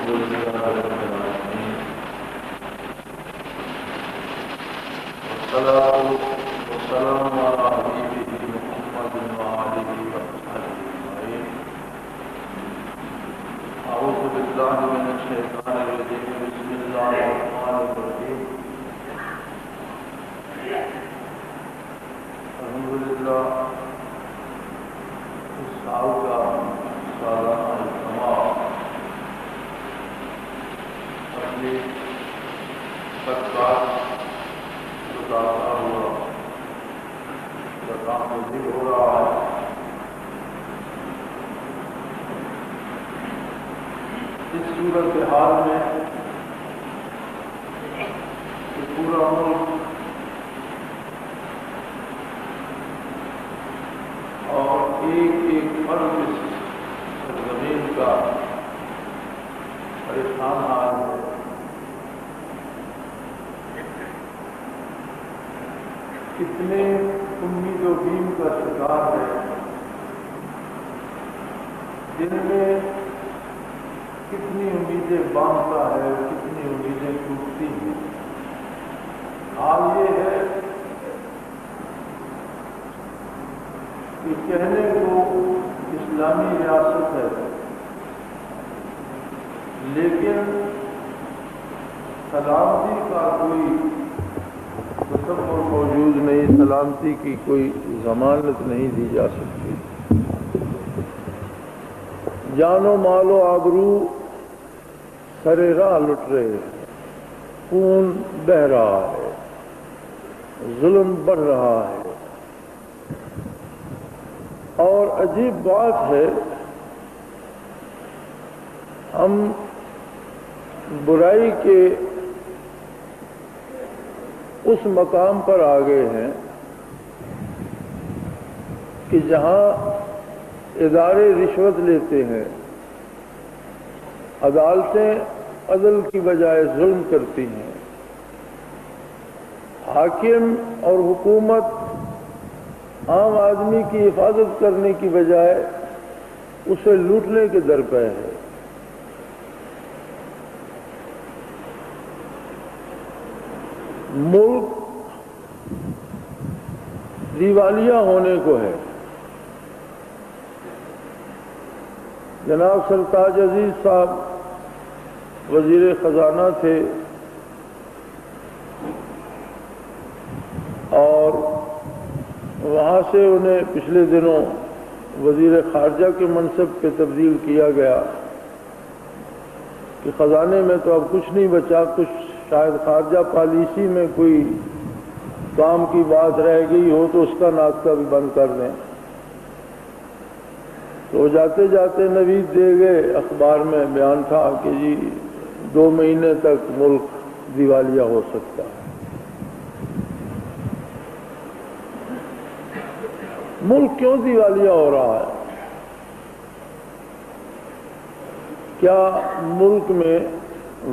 لله رب العالمين والصلاة والسلام على حبيبه محمد وآله وصحبه أجمعين. أعوذ بالله من الشيطان الرجيم. بسم الله الرحمن الرحيم. الحمد للہ اس سال کا سالانہ اجتماع اپنی سرکار گزارتا ہوا مزید ہو رہا ہے. اس صورت حال میں پورا ملک اور ایک ایک فرد اس زمین کا پریشان حال ہے. کتنے امید و بیم کا شکار ہے، جن میں کتنی امیدیں باندھتا ہے، کتنی امیدیں ٹوٹتی ہیں. حال یہ ہے کہ کہنے کو اسلامی ریاست ہے، لیکن سلامتی کا کوئی تصور موجود نہیں، سلامتی کی کوئی ضمانت نہیں دی جا سکتی. جان و مال و آبرو سرے راہ لٹ رہے ہیں، خون بہہ رہا ہے، ظلم بڑھ رہا ہے. اور عجیب بات ہے، ہم برائی کے اس مقام پر آ گئے ہیں کہ جہاں ادارے رشوت لیتے ہیں، عدالتیں عدل کی بجائے ظلم کرتی ہیں، حاکم اور حکومت عام آدمی کی حفاظت کرنے کی بجائے اسے لوٹنے کے درپے ہے. ملک دیوالیہ ہونے کو ہے. جناب سرتاج عزیز صاحب وزیر خزانہ تھے اور وہاں سے انہیں پچھلے دنوں وزیر خارجہ کے منصب پہ تبدیل کیا گیا کہ خزانے میں تو اب کچھ نہیں بچا، کچھ شاید خارجہ پالیسی میں کوئی کام کی بات رہ گئی ہو تو اس کا ناطقہ بھی بند کر دیں. تو جاتے جاتے نوید دے گئے، اخبار میں بیان تھا کہ جی 2 مہینے تک ملک دیوالیہ ہو سکتا ہے. ملک کیوں دیوالیہ ہو رہا ہے؟ کیا ملک میں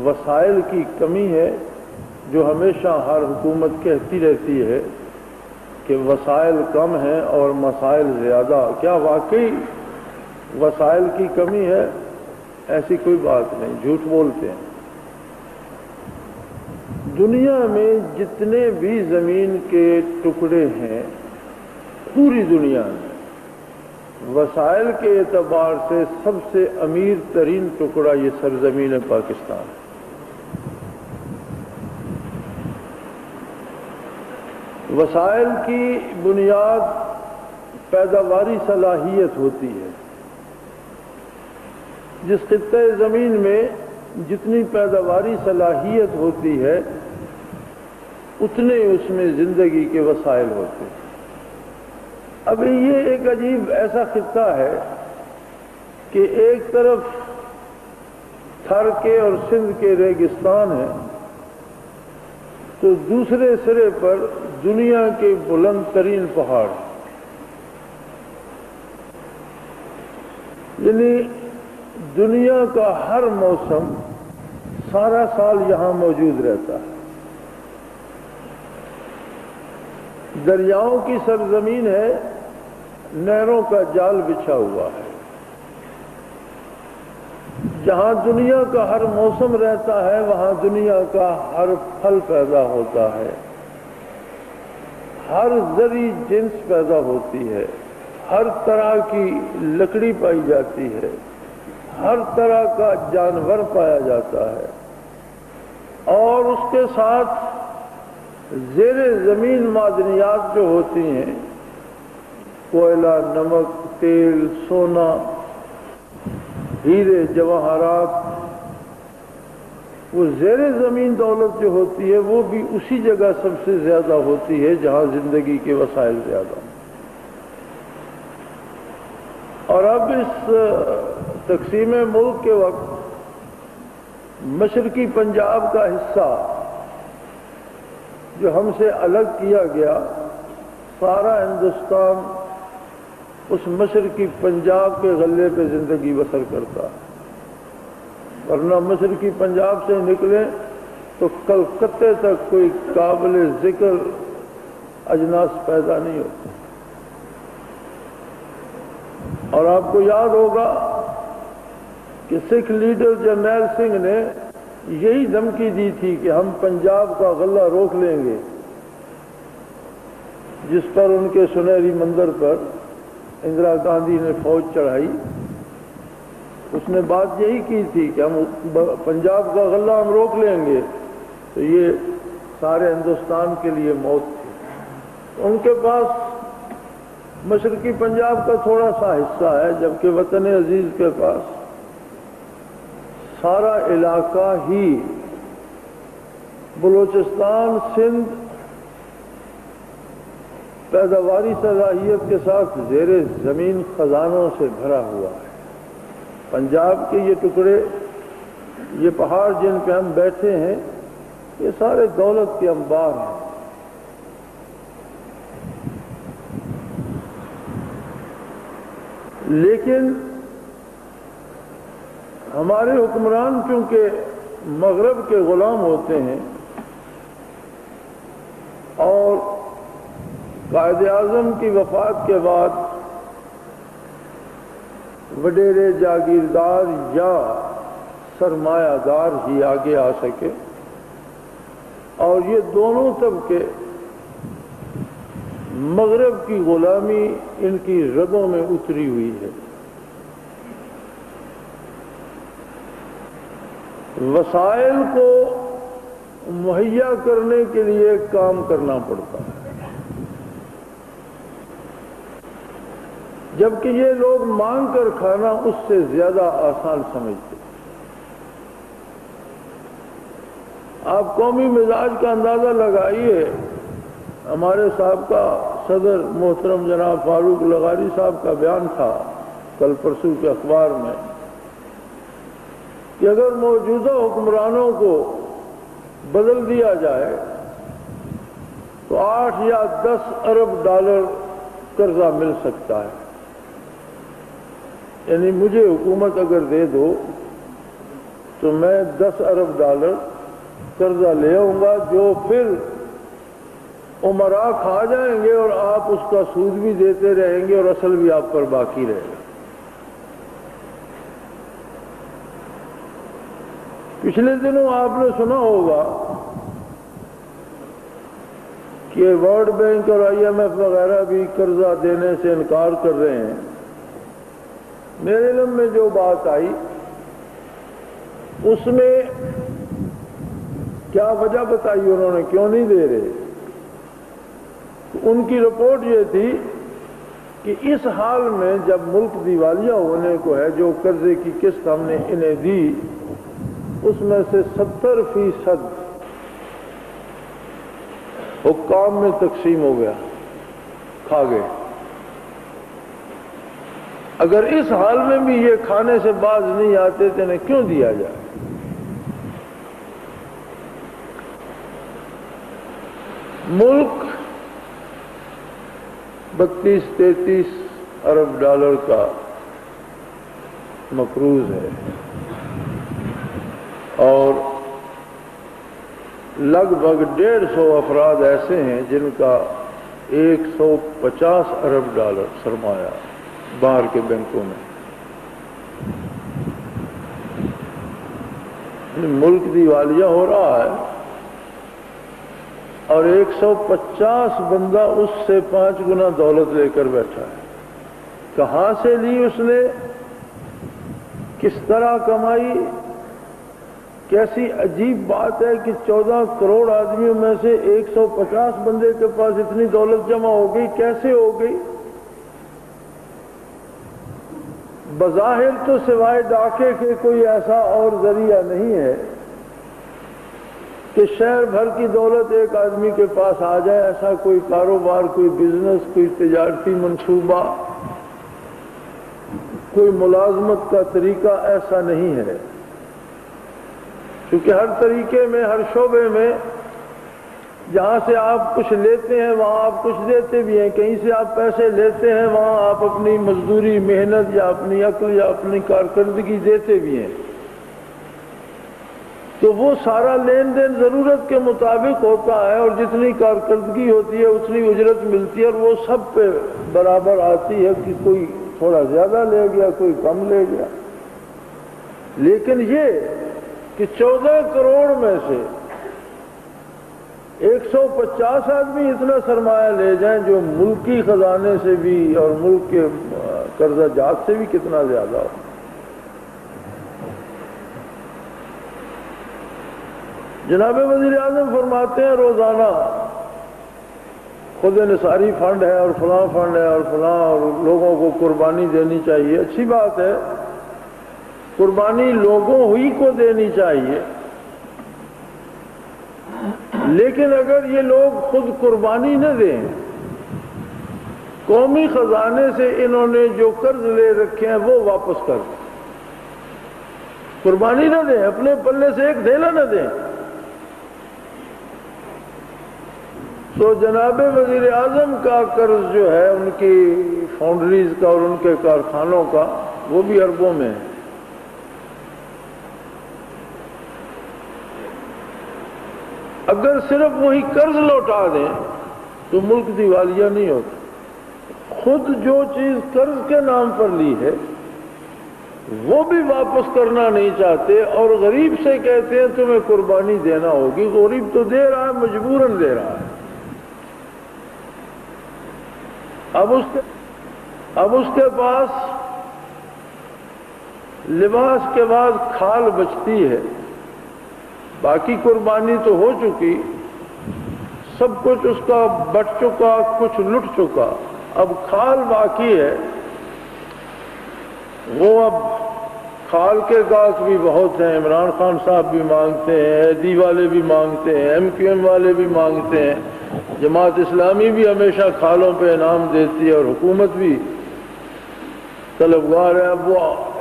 وسائل کی کمی ہے؟ جو ہمیشہ ہر حکومت کہتی رہتی ہے کہ وسائل کم ہیں اور مسائل زیادہ. کیا واقعی وسائل کی کمی ہے؟ ایسی کوئی بات نہیں، جھوٹ بولتے ہیں. دنیا میں جتنے بھی زمین کے ٹکڑے ہیں، پوری دنیا میں وسائل کے اعتبار سے سب سے امیر ترین ٹکڑا یہ سرزمین پاکستان ہے. وسائل کی بنیاد پیداواری صلاحیت ہوتی ہے. جس خطے زمین میں جتنی پیداواری صلاحیت ہوتی ہے اتنے اس میں زندگی کے وسائل ہوتے ہیں. ابھی یہ ایک عجیب ایسا خطہ ہے کہ ایک طرف تھر کے اور سندھ کے ریگستان ہیں تو دوسرے سرے پر دنیا کے بلند ترین پہاڑ. یعنی دنیا کا ہر موسم سارا سال یہاں موجود رہتا ہے. دریاؤں کی سرزمین ہے، نہروں کا جال بچھا ہوا ہے. جہاں دنیا کا ہر موسم رہتا ہے وہاں دنیا کا ہر پھل پیدا ہوتا ہے، ہر زرعی جنس پیدا ہوتی ہے، ہر طرح کی لکڑی پائی جاتی ہے، ہر طرح کا جانور پایا جاتا ہے، اور اس کے ساتھ زیر زمین معدنیات جو ہوتی ہیں، کوئلہ، نمک، تیل، سونا، ہیرے، جواہرات، وہ زیر زمین دولت جو ہوتی ہے وہ بھی اسی جگہ سب سے زیادہ ہوتی ہے جہاں زندگی کے وسائل زیادہ ہیں۔ اور اب اس تقسیم ملک کے وقت مشرقی پنجاب کا حصہ جو ہم سے الگ کیا گیا، سارا ہندوستان اس مشرقی پنجاب کے غلے پہ زندگی بسر کرتا ہے، ورنہ مشرقی پنجاب سے نکلیں تو کلکتے تک کوئی قابل ذکر اجناس پیدا نہیں ہوتے۔ اور آپ کو یاد ہوگا کہ سکھ لیڈر جرنیل سنگھ نے یہی دھمکی دی تھی کہ ہم پنجاب کا غلہ روک لیں گے، جس پر ان کے سنہری مندر پر اندرا گاندھی نے فوج چڑھائی۔ اس نے بات یہی کی تھی کہ ہم پنجاب کا غلہ ہم روک لیں گے، تو یہ سارے ہندوستان کے لیے موت تھی۔ ان کے پاس مشرقی پنجاب کا تھوڑا سا حصہ ہے، جبکہ وطن عزیز کے پاس سارا علاقہ ہی بلوچستان، سندھ پیداواری صلاحیت کے ساتھ زیر زمین خزانوں سے بھرا ہوا ہے۔ پنجاب کے یہ ٹکڑے، یہ پہاڑ جن پہ ہم بیٹھے ہیں، یہ سارے دولت کے انبار ہیں۔ لیکن ہمارے حکمران چونکہ مغرب کے غلام ہوتے ہیں اور قائد اعظم کی وفات کے بعد وڈیرے جاگیردار یا سرمایہ دار ہی آگے آ سکے، اور یہ دونوں طبقے مغرب کی غلامی ان کی رگوں میں اتری ہوئی ہے۔ وسائل کو مہیا کرنے کے لیے کام کرنا پڑتا ہے، جبکہ یہ لوگ مانگ کر کھانا اس سے زیادہ آسان سمجھتے۔ آپ قومی مزاج کا اندازہ لگائیے۔ ہمارے سابقہ صدر محترم جناب فاروق لغاری صاحب کا بیان تھا کل پرسوں کے اخبار میں کہ اگر موجودہ حکمرانوں کو بدل دیا جائے تو 8 یا 10 ارب ڈالر قرضہ مل سکتا ہے۔ یعنی مجھے حکومت اگر دے دو تو میں 10 ارب ڈالر قرضہ لے آؤں گا، جو پھر عمرا کھا جائیں گے اور آپ اس کا سود بھی دیتے رہیں گے اور اصل بھی آپ پر باقی رہے گا۔ پچھلے دنوں آپ نے سنا ہوگا کہ ورلڈ بینک اور IMF وغیرہ بھی قرضہ دینے سے انکار کر رہے ہیں۔ میرے علم میں جو بات آئی اس میں کیا وجہ بتائی انہوں نے کیوں نہیں دے رہے؟ ان کی رپورٹ یہ تھی کہ اس حال میں جب ملک دیوالیہ ہونے کو ہے، جو قرضے کی قسط ہم نے انہیں دی اس میں سے 70% حکام میں تقسیم ہو گیا، کھا گئے۔ اگر اس حال میں بھی یہ کھانے سے باز نہیں آتے تو انہیں کیوں دیا جائے؟ ملک 32-33 ارب ڈالر کا مقروض ہے اور لگ بھگ 150 افراد ایسے ہیں جن کا 150 ارب ڈالر سرمایہ باہر کے بینکوں میں۔ ملک دیوالیہ ہو رہا ہے اور 150 بندہ اس سے 5 گنا دولت لے کر بیٹھا ہے. کہاں سے لی اس نے؟ کس طرح کمائی؟ کیسی عجیب بات ہے کہ 14 کروڑ آدمیوں میں سے 150 بندے کے پاس اتنی دولت جمع ہو گئی. کیسے ہو گئی؟ بظاہر تو سوائے ڈاکے کے کوئی ایسا اور ذریعہ نہیں ہے کہ شہر بھر کی دولت ایک آدمی کے پاس آ جائے. ایسا کوئی کاروبار، کوئی بزنس، کوئی تجارتی منصوبہ، کوئی ملازمت کا طریقہ ایسا نہیں ہے. کیونکہ ہر طریقے میں، ہر شعبے میں جہاں سے آپ کچھ لیتے ہیں وہاں آپ کچھ دیتے بھی ہیں. کہیں سے آپ پیسے لیتے ہیں وہاں آپ اپنی مزدوری، محنت یا اپنی عقل یا اپنی کارکردگی دیتے بھی ہیں. تو وہ سارا لین دین ضرورت کے مطابق ہوتا ہے اور جتنی کارکردگی ہوتی ہے اتنی اجرت ملتی ہے اور وہ سب پہ برابر آتی ہے کہ کوئی تھوڑا زیادہ لے گیا، کوئی کم لے گیا. لیکن یہ کہ 14 کروڑ میں سے 150 آدمی اتنا سرمایہ لے جائیں جو ملکی خزانے سے بھی اور ملک کے قرضہ جات سے بھی کتنا زیادہ ہو. جناب وزیر اعظم فرماتے ہیں روزانہ خود نثاری فنڈ ہے اور فلاں فنڈ ہے اور فلاں، اور لوگوں کو قربانی دینی چاہیے. اچھی بات ہے، قربانی لوگوں ہی کو دینی چاہیے، لیکن اگر یہ لوگ خود قربانی نہ دیں، قومی خزانے سے انہوں نے جو قرض لے رکھے ہیں وہ واپس کر دیں، قربانی نہ دیں، اپنے پلے سے ایک دھیلا نہ دیں. تو جناب وزیر اعظم کا قرض جو ہے ان کی فاؤنڈریز کا اور ان کے کارخانوں کا، وہ بھی اربوں میں ہے. اگر صرف وہی قرض لوٹا دیں تو ملک دیوالیہ نہیں ہوتا. خود جو چیز قرض کے نام پر لی ہے وہ بھی واپس کرنا نہیں چاہتے اور غریب سے کہتے ہیں تمہیں قربانی دینا ہوگی. غریب تو دے رہا ہے، مجبوراً دے رہا ہے. اب اس کے پاس لباس کے بعد کھال بچتی ہے. باقی قربانی تو ہو چکی، سب کچھ اس کا بٹ چکا، کچھ لٹ چکا. اب کھال باقی ہے. وہ اب کھال کے گاہک بھی بہت ہیں. عمران خان صاحب بھی مانگتے ہیں، ایدی والے بھی مانگتے ہیں، ایم کیو ایم والے بھی مانگتے ہیں، جماعت اسلامی بھی ہمیشہ کھالوں پہ انعام دیتی ہے اور حکومت بھی طلبگار ہے. اب وہ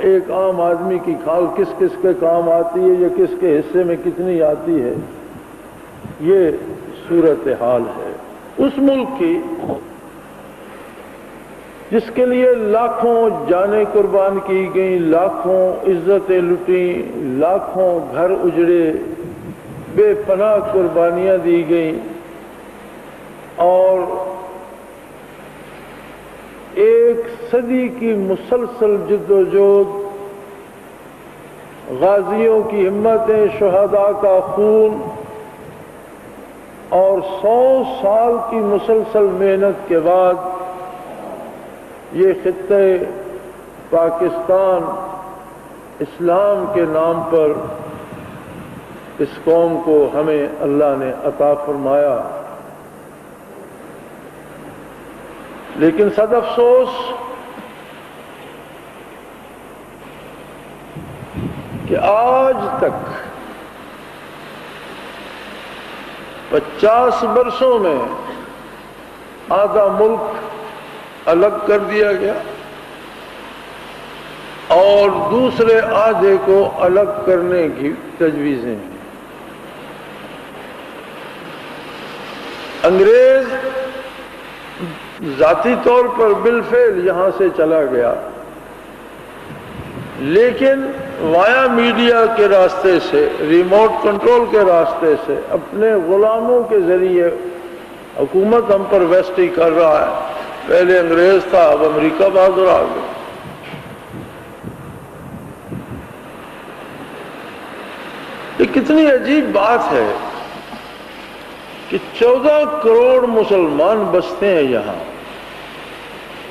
ایک عام آدمی کی کھال کس کس کے کام آتی ہے یا کس کے حصے میں کتنی آتی ہے، یہ صورتحال ہے اس ملک کی جس کے لیے لاکھوں جانیں قربان کی گئیں، لاکھوں عزتیں لٹیں، لاکھوں گھر اجڑے، بے پناہ قربانیاں دی گئیں اور ایک صدی کی مسلسل جد و جہد، غازیوں کی ہمتیں، شہداء کا خون اور 100 سال کی مسلسل محنت کے بعد یہ خطہ پاکستان اسلام کے نام پر اس قوم کو ہمیں اللہ نے عطا فرمایا. لیکن صد افسوس کہ آج تک 50 برسوں میں آدھا ملک الگ کر دیا گیا اور دوسرے آدھے کو الگ کرنے کی تجویزیں ہیں. انگریز ذاتی طور پر بالفعل یہاں سے چلا گیا، لیکن وایا میڈیا کے راستے سے، ریموٹ کنٹرول کے راستے سے، اپنے غلاموں کے ذریعے حکومت ہم پر ویسٹی کر رہا ہے. پہلے انگریز تھا، اب امریکہ بہادر آ گیا. کتنی عجیب بات ہے کہ 14 کروڑ مسلمان بستے ہیں یہاں،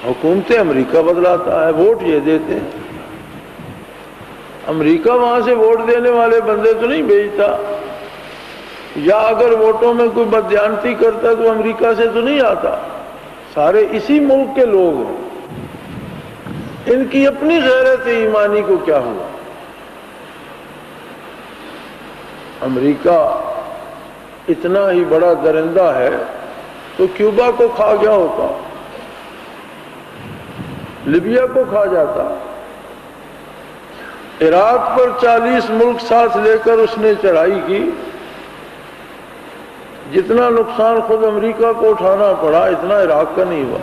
حکومت امریکہ بدلاتا ہے، ووٹ یہ دیتے ہیں، امریکہ وہاں سے ووٹ دینے والے بندے تو نہیں بھیجتا، یا اگر ووٹوں میں کوئی بددیانتی کرتا تو امریکہ سے تو نہیں آتا، سارے اسی ملک کے لوگ ہیں۔ ان کی اپنی غیرت ایمانی کو کیا ہوا؟ امریکہ اتنا ہی بڑا درندہ ہے تو کیوبا کو کھا گیا ہوتا، لیبیا کو کھا جاتا، عراق پر 40 ملک ساتھ لے کر اس نے چڑھائی کی، جتنا نقصان خود امریکہ کو اٹھانا پڑا اتنا عراق کا نہیں ہوا۔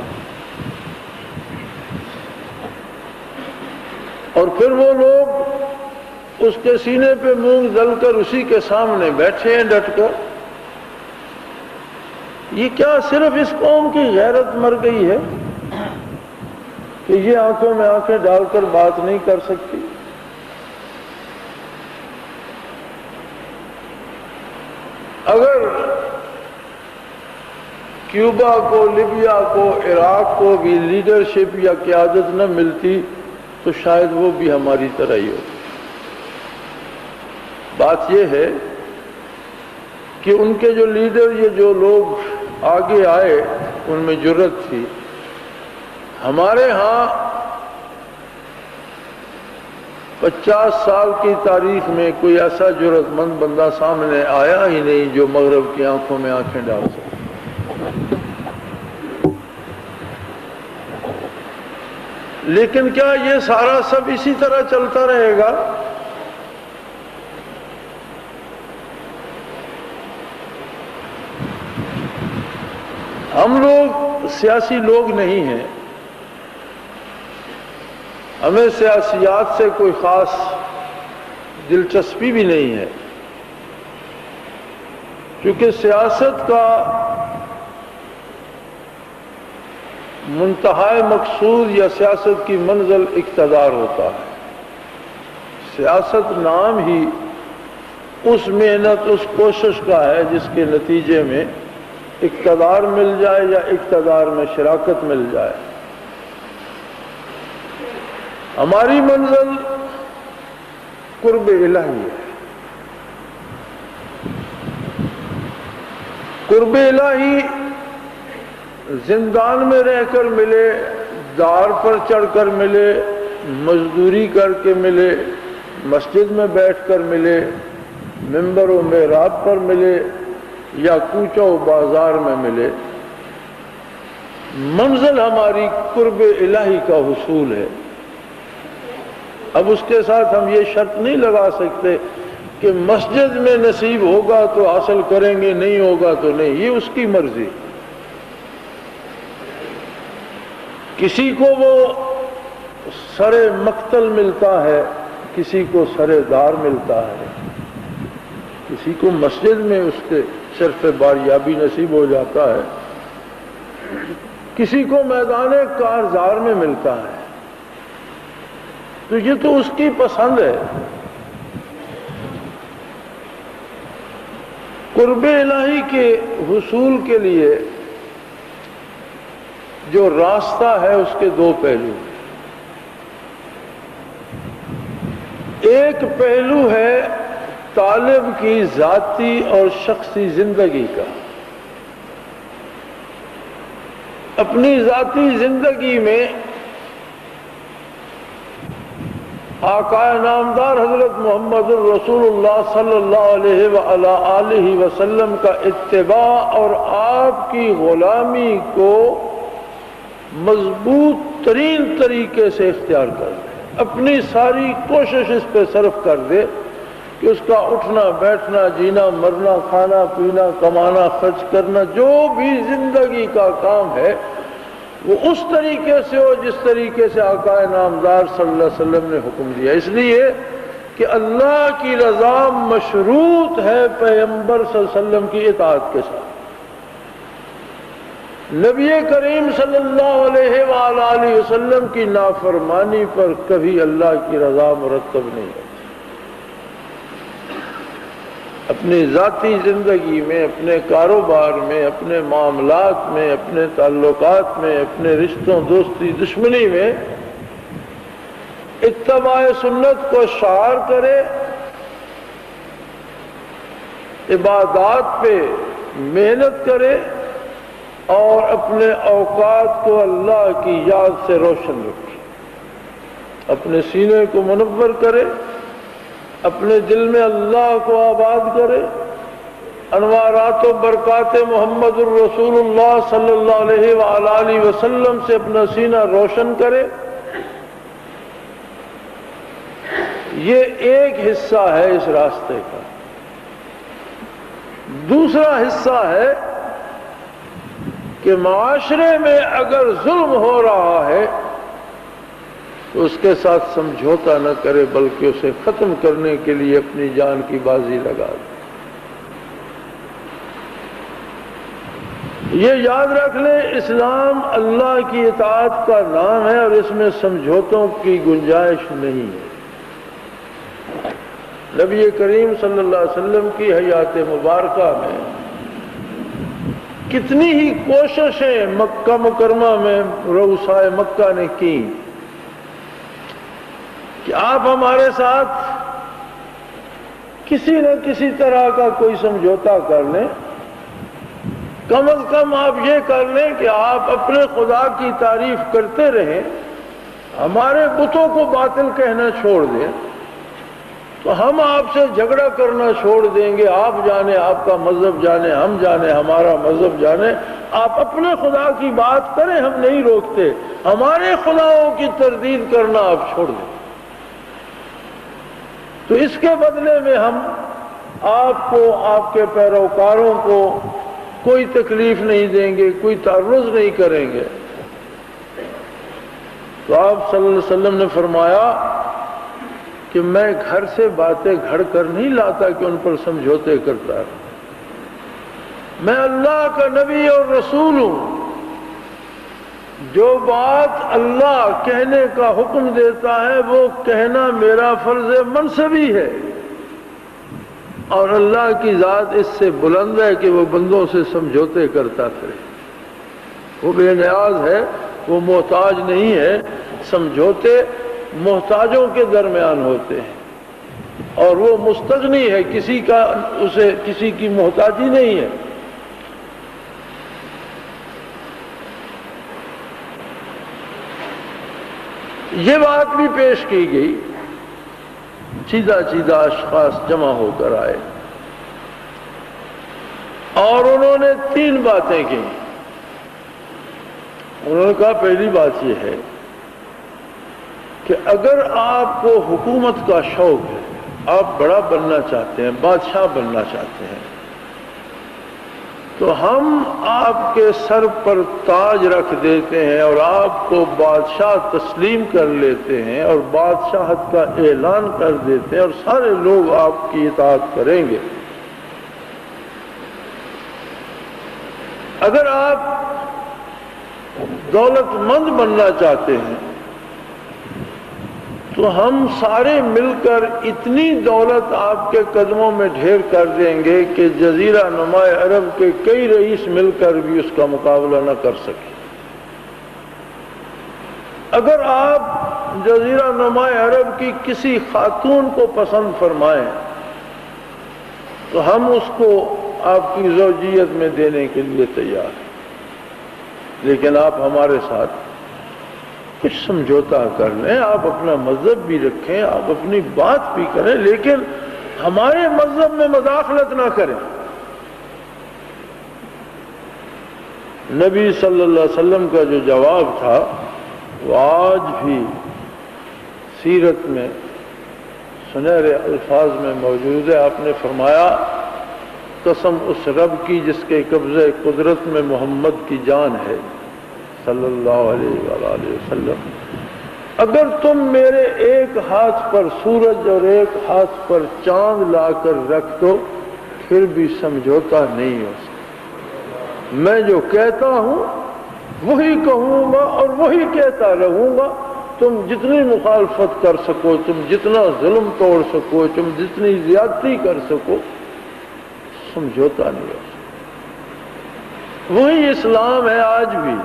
اور پھر وہ لوگ اس کے سینے پہ مونگ دل کر اسی کے سامنے بیٹھے ہیں ڈٹ کر۔ یہ کیا صرف اس قوم کی غیرت مر گئی ہے کہ یہ آنکھوں میں آنکھیں ڈال کر بات نہیں کر سکتی؟ اگر کیوبا کو، لیبیا کو، عراق کو بھی لیڈرشپ یا قیادت نہ ملتی تو شاید وہ بھی ہماری طرح ہی ہوتی۔ بات یہ ہے کہ ان کے جو لیڈر، یہ جو لوگ آگے آئے ان میں جرت تھی۔ ہمارے ہاں 50 سال کی تاریخ میں کوئی ایسا جرت مند بندہ سامنے آیا ہی نہیں جو مغرب کی آنکھوں میں آنکھیں ڈال سکے۔ لیکن کیا یہ سارا سب اسی طرح چلتا رہے گا؟ ہم لوگ سیاسی لوگ نہیں ہیں، ہمیں سیاسیات سے کوئی خاص دلچسپی بھی نہیں ہے، کیونکہ سیاست کا منتہائے مقصود یا سیاست کی منزل اقتدار ہوتا ہے۔ سیاست نام ہی اس محنت، اس کوشش کا ہے جس کے نتیجے میں اقتدار مل جائے یا اقتدار میں شراکت مل جائے۔ ہماری منزل قرب الہی ہے۔ قرب الہی زندان میں رہ کر ملے، دار پر چڑھ کر ملے، مزدوری کر کے ملے، مسجد میں بیٹھ کر ملے، منبر و محراب پر ملے، یا کوچہ و بازار میں ملے، منزل ہماری قرب الہی کا حصول ہے۔ اب اس کے ساتھ ہم یہ شرط نہیں لگا سکتے کہ مسجد میں نصیب ہوگا تو حاصل کریں گے، نہیں ہوگا تو نہیں، یہ اس کی مرضی۔ کسی کو وہ سر مقتل ملتا ہے، کسی کو سر دار ملتا ہے، کسی کو مسجد میں اس کے صرف باریابی نصیب ہو جاتا ہے، کسی کو میدان کارزار میں ملتا ہے۔ تو یہ تو اس کی پسند ہے۔ قرب الہی کے حصول کے لیے جو راستہ ہے اس کے دو پہلو ہیں۔ ایک پہلو ہے طالب کی ذاتی اور شخصی زندگی کا۔ اپنی ذاتی زندگی میں آقا نامدار حضرت محمد الرسول اللہ صلی اللہ علیہ وآلہ وسلم کا اتباع اور آپ کی غلامی کو مضبوط ترین طریقے سے اختیار کر دے، اپنی ساری کوشش اس پہ صرف کر دے کہ اس کا اٹھنا بیٹھنا، جینا مرنا، کھانا پینا، کمانا خرچ کرنا، جو بھی زندگی کا کام ہے وہ اس طریقے سے ہو جس طریقے سے آقا نامدار صلی اللہ علیہ وسلم نے حکم دیا۔ اس لیے کہ اللہ کی رضا مشروط ہے پیغمبر صلی اللہ علیہ وسلم کی اطاعت کے ساتھ۔ نبی کریم صلی اللہ علیہ وآلہ وسلم کی نافرمانی پر کبھی اللہ کی رضا مرتب نہیں ہے۔ اپنی ذاتی زندگی میں، اپنے کاروبار میں، اپنے معاملات میں، اپنے تعلقات میں، اپنے رشتوں، دوستی، دشمنی میں اتباع سنت کو شعار کرے، عبادات پہ محنت کرے اور اپنے اوقات کو اللہ کی یاد سے روشن رکھے، اپنے سینے کو منور کرے، اپنے دل میں اللہ کو آباد کرے، انوارات و برکات محمد الرسول اللہ صلی اللہ علیہ وآلہ وسلم سے اپنا سینہ روشن کرے۔ یہ ایک حصہ ہے اس راستے کا۔ دوسرا حصہ ہے کہ معاشرے میں اگر ظلم ہو رہا ہے تو اس کے ساتھ سمجھوتا نہ کرے، بلکہ اسے ختم کرنے کے لیے اپنی جان کی بازی لگا دے۔ یہ یاد رکھ لیں، اسلام اللہ کی اطاعت کا نام ہے اور اس میں سمجھوتوں کی گنجائش نہیں ہے۔ نبی کریم صلی اللہ علیہ وسلم کی حیات مبارکہ میں کتنی ہی کوششیں مکہ مکرمہ میں رؤسائے مکہ نے کی کہ آپ ہمارے ساتھ کسی نہ کسی طرح کا کوئی سمجھوتا کر لیں، کم از کم آپ یہ کر لیں کہ آپ اپنے خدا کی تعریف کرتے رہیں، ہمارے بتوں کو باطل کہنا چھوڑ دیں، تو ہم آپ سے جھگڑا کرنا چھوڑ دیں گے۔ آپ جانے آپ کا مذہب جانے، ہم جانے ہمارا مذہب جانے، آپ اپنے خدا کی بات کریں، ہم نہیں روکتے، ہمارے خداؤں کی تردید کرنا آپ چھوڑ دیں۔ تو اس کے بدلے میں ہم آپ کو، آپ کے پیروکاروں کو کوئی تکلیف نہیں دیں گے، کوئی تعرض نہیں کریں گے۔ تو آپ صلی اللہ علیہ وسلم نے فرمایا کہ میں گھر سے باتیں گھڑ کر نہیں لاتا کہ ان پر سمجھوتے کرتا ہوں، میں اللہ کا نبی اور رسول ہوں، جو بات اللہ کہنے کا حکم دیتا ہے وہ کہنا میرا فرض منصبی ہے، اور اللہ کی ذات اس سے بلند ہے کہ وہ بندوں سے سمجھوتے کرتا پھرے۔ وہ بے نیاز ہے، وہ محتاج نہیں ہے۔ سمجھوتے محتاجوں کے درمیان ہوتے ہیں اور وہ مستغنی ہے، کسی کا اسے کسی کی محتاجی نہیں ہے۔ یہ بات بھی پیش کی گئی، سیدھا سیدھا اشخاص جمع ہو کر آئے اور انہوں نے 3 باتیں کی۔ انہوں نے کہا پہلی بات یہ ہے کہ اگر آپ کو حکومت کا شوق ہے، آپ بڑا بننا چاہتے ہیں، بادشاہ بننا چاہتے ہیں، تو ہم آپ کے سر پر تاج رکھ دیتے ہیں اور آپ کو بادشاہ تسلیم کر لیتے ہیں اور بادشاہت کا اعلان کر دیتے ہیں اور سارے لوگ آپ کی اطاعت کریں گے۔ اگر آپ دولت مند بننا چاہتے ہیں تو ہم سارے مل کر اتنی دولت آپ کے قدموں میں ڈھیر کر دیں گے کہ جزیرہ نما عرب کے کئی رئیس مل کر بھی اس کا مقابلہ نہ کر سکیں۔ اگر آپ جزیرہ نما عرب کی کسی خاتون کو پسند فرمائیں تو ہم اس کو آپ کی زوجیت میں دینے کے لیے تیار ہیں، لیکن آپ ہمارے ساتھ کچھ سمجھوتا کر لیں، آپ اپنا مذہب بھی رکھیں، آپ اپنی بات بھی کریں، لیکن ہمارے مذہب میں مداخلت نہ کریں۔ نبی صلی اللہ علیہ وسلم کا جو جواب تھا وہ آج بھی سیرت میں سنہرے الفاظ میں موجود ہے۔ آپ نے فرمایا قسم اس رب کی جس کے قبضے قدرت میں محمد کی جان ہے صلی اللہ علیہ وآلہ وسلم، اگر تم میرے ایک ہاتھ پر سورج اور ایک ہاتھ پر چاند لا کر رکھ دو پھر بھی سمجھوتا نہیں ہو سکتا۔ میں جو کہتا ہوں وہی کہوں گا اور وہی کہتا رہوں گا۔ تم جتنی مخالفت کر سکو، تم جتنا ظلم توڑ سکو، تم جتنی زیادتی کر سکو، سمجھوتا نہیں ہو سکتا۔ وہی اسلام ہے آج بھی۔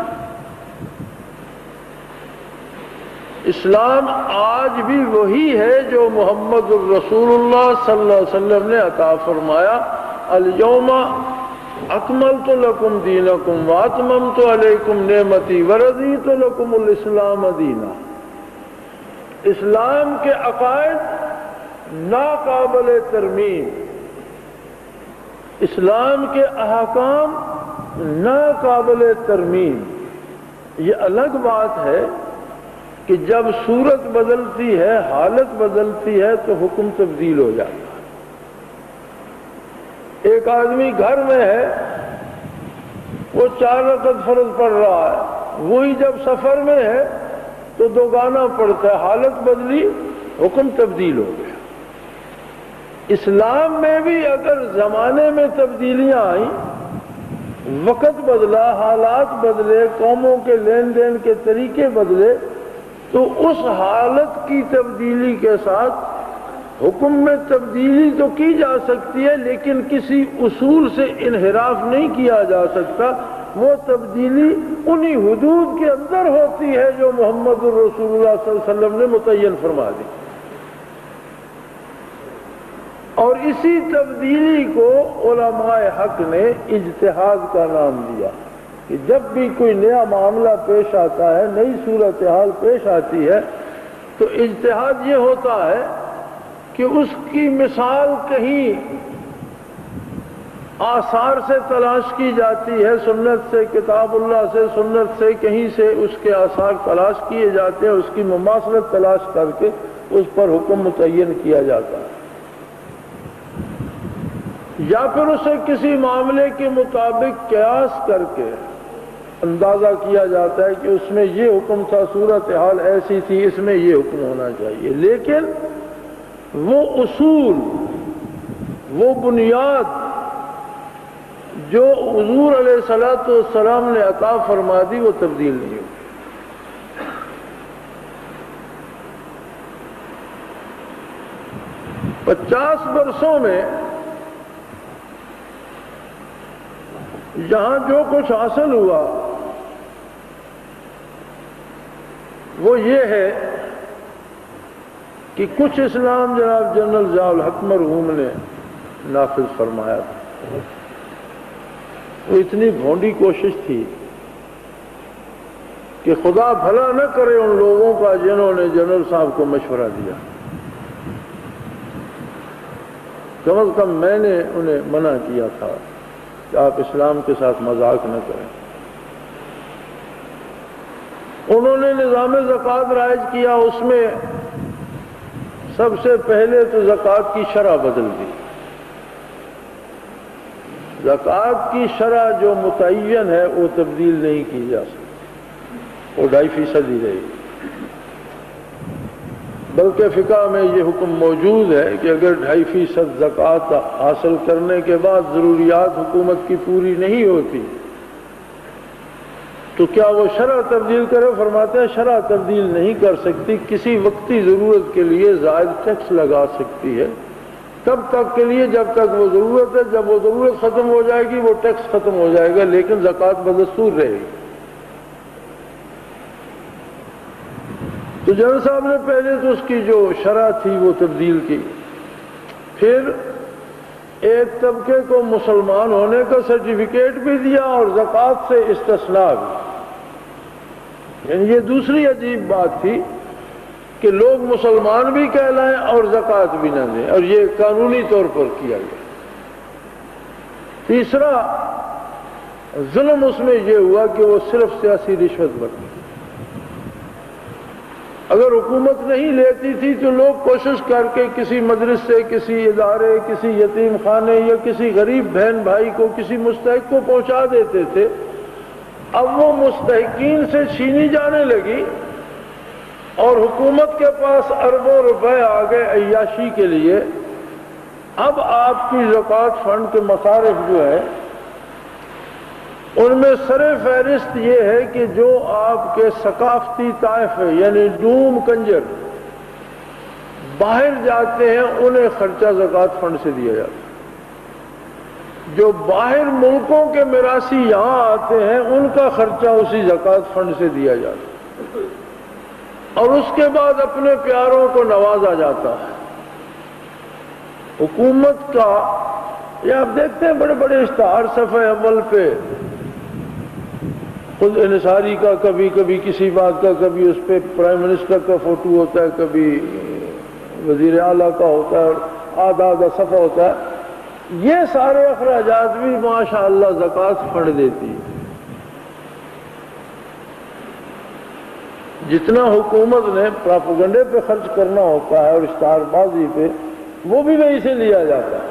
اسلام آج بھی وہی ہے جو محمد الرسول اللہ صلی اللہ علیہ وسلم نے عطا فرمایا، الیوم اکملت لکم دینکم واتممت علیکم نعمتی ورضیت لکم الاسلام دینا۔ اسلام کے عقائد ناقابل ترمیم، اسلام کے احکام ناقابل ترمیم۔ یہ الگ بات ہے کہ جب صورت بدلتی ہے، حالت بدلتی ہے تو حکم تبدیل ہو جاتا ہے۔ ایک آدمی گھر میں ہے، وہ 4 رکعت فرض پڑھ رہا ہے، وہی جب سفر میں ہے تو 2 گانا پڑھتا ہے، حالت بدلی، حکم تبدیل ہو گیا۔ اسلام میں بھی اگر زمانے میں تبدیلیاں آئیں، وقت بدلا، حالات بدلے، قوموں کے لین دین کے طریقے بدلے، تو اس حالت کی تبدیلی کے ساتھ حکم میں تبدیلی تو کی جا سکتی ہے، لیکن کسی اصول سے انحراف نہیں کیا جا سکتا۔ وہ تبدیلی انہی حدود کے اندر ہوتی ہے جو محمد الرسول اللہ صلی اللہ علیہ وسلم نے متعین فرما دی، اور اسی تبدیلی کو علماء حق نے اجتہاد کا نام دیا کہ جب بھی کوئی نیا معاملہ پیش آتا ہے، نئی صورتحال پیش آتی ہے، تو اجتہاد یہ ہوتا ہے کہ اس کی مثال کہیں آثار سے تلاش کی جاتی ہے، سنت سے، کتاب اللہ سے، سنت سے، کہیں سے اس کے آثار تلاش کیے جاتے ہیں، اس کی مماثلت تلاش کر کے اس پر حکم متعین کیا جاتا ہے، یا پھر اسے کسی معاملے کے مطابق قیاس کر کے اندازہ کیا جاتا ہے کہ اس میں یہ حکم تھا، صورتحال ایسی تھی، اس میں یہ حکم ہونا چاہیے۔ لیکن وہ اصول، وہ بنیاد جو حضور علیہ الصلوۃ والسلام نے عطا فرما دی، وہ تبدیل نہیں ہوئی۔ 50 برسوں میں یہاں جو کچھ حاصل ہوا وہ یہ ہے کہ کچھ اسلام جناب جنرل ضیاء الحق مرحوم نے نافذ فرمایا تھا۔ وہ اتنی بھونڈی کوشش تھی کہ خدا بھلا نہ کرے ان لوگوں کا جنہوں نے جنرل صاحب کو مشورہ دیا۔ کم از کم میں نے انہیں منع کیا تھا کہ آپ اسلام کے ساتھ مذاق نہ کریں۔ انہوں نے نظام زکوٰۃ رائج کیا، اس میں سب سے پہلے تو زکوٰۃ کی شرح بدل دی۔ زکوٰۃ کی شرح جو متعین ہے وہ تبدیل نہیں کی جا سکتی، وہ 2.5% ہی رہے گی۔ بلکہ فقہ میں یہ حکم موجود ہے کہ اگر 2.5% زکوٰۃ حاصل کرنے کے بعد ضروریات حکومت کی پوری نہیں ہوتی تو کیا وہ شرع تبدیل کرے؟ فرماتے ہیں شرع تبدیل نہیں کر سکتی، کسی وقتی ضرورت کے لیے زائد ٹیکس لگا سکتی ہے، تب تک کے لیے جب تک وہ ضرورت ہے، جب وہ ضرورت ختم ہو جائے گی وہ ٹیکس ختم ہو جائے گا، لیکن زکوٰۃ بدستور رہے گی۔ تو جنرل صاحب نے پہلے تو اس کی جو شرح تھی وہ تبدیل کی، پھر ایک طبقے کو مسلمان ہونے کا سرٹیفکیٹ بھی دیا اور زکوٰۃ سے استثناء بھی۔ یعنی یہ دوسری عجیب بات تھی کہ لوگ مسلمان بھی کہلائیں اور زکوٰۃ بھی نہ دیں، اور یہ قانونی طور پر کیا گیا۔ تیسرا ظلم اس میں یہ ہوا کہ وہ صرف سیاسی رشوت بنی۔ اگر حکومت نہیں لیتی تھی تو لوگ کوشش کر کے کسی مدرسے، کسی ادارے، کسی یتیم خانے یا کسی غریب بہن بھائی کو، کسی مستحق کو پہنچا دیتے تھے۔ اب وہ مستحقین سے چھینی جانے لگی اور حکومت کے پاس اربوں روپے آ گئے عیاشی کے لیے۔ اب آپ کی زکوٰۃ فنڈ کے مصارف جو ہے ان میں سر فہرست یہ ہے کہ جو آپ کے ثقافتی طائفے یعنی ڈوم کنجر باہر جاتے ہیں انہیں خرچہ زکوٰۃ فنڈ سے دیا جاتا ہے۔ جو باہر ملکوں کے میراثی یہاں آتے ہیں ان کا خرچہ اسی زکوٰۃ فنڈ سے دیا جاتا ہے، اور اس کے بعد اپنے پیاروں کو نوازا جاتا ہے۔ حکومت کا یہ آپ دیکھتے ہیں بڑے بڑے اشتہار صفحہ اول پہ، خود انصاری کا کبھی کبھی کسی بات کا، کبھی اس پہ پرائم منسٹر کا فوٹو ہوتا ہے، کبھی وزیر اعلیٰ کا ہوتا ہے، اور آدھا آدھا صفحہ ہوتا ہے۔ یہ سارے اخراجات بھی ماشاءاللہ زکوٰۃ فنڈ دیتی ہے۔ جتنا حکومت نے پراپیگنڈے پہ خرچ کرنا ہوتا ہے اور اشتہار بازی پہ، وہ بھی وہیں سے لیا جاتا ہے۔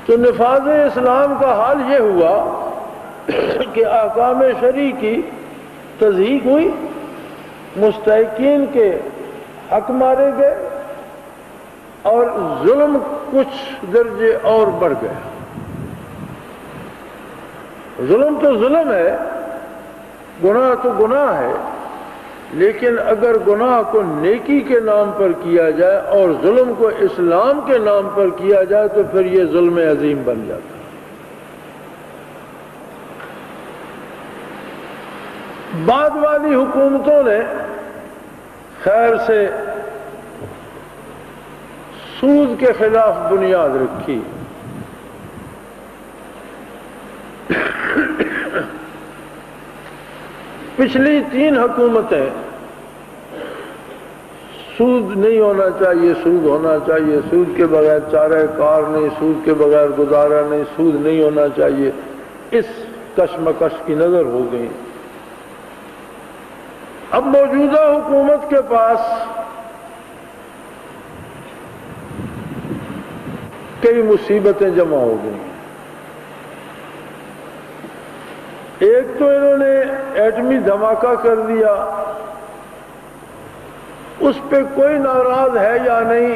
تو نفاذ اسلام کا حال یہ ہوا کہ احکام شرعی کی تضحیق ہوئی، مستحقین کے حق مارے گئے، اور ظلم کچھ درجے اور بڑھ گیا۔ ظلم تو ظلم ہے، گناہ تو گناہ ہے، لیکن اگر گناہ کو نیکی کے نام پر کیا جائے اور ظلم کو اسلام کے نام پر کیا جائے تو پھر یہ ظلم عظیم بن جاتا ہے۔ بعد والی حکومتوں نے خیر سے سود کے خلاف بنیاد رکھی، پچھلی 3 حکومتیں سود نہیں ہونا چاہیے، سود ہونا چاہیے، سود کے بغیر چارہ کار نہیں، سود کے بغیر گزارا نہیں، سود نہیں ہونا چاہیے، اس کشمکش کی نظر ہو گئی۔ اب موجودہ حکومت کے پاس کئی مصیبتیں جمع ہو گئی۔ ایک تو انہوں نے ایٹمی دھماکہ کر دیا، اس پہ کوئی ناراض ہے یا نہیں،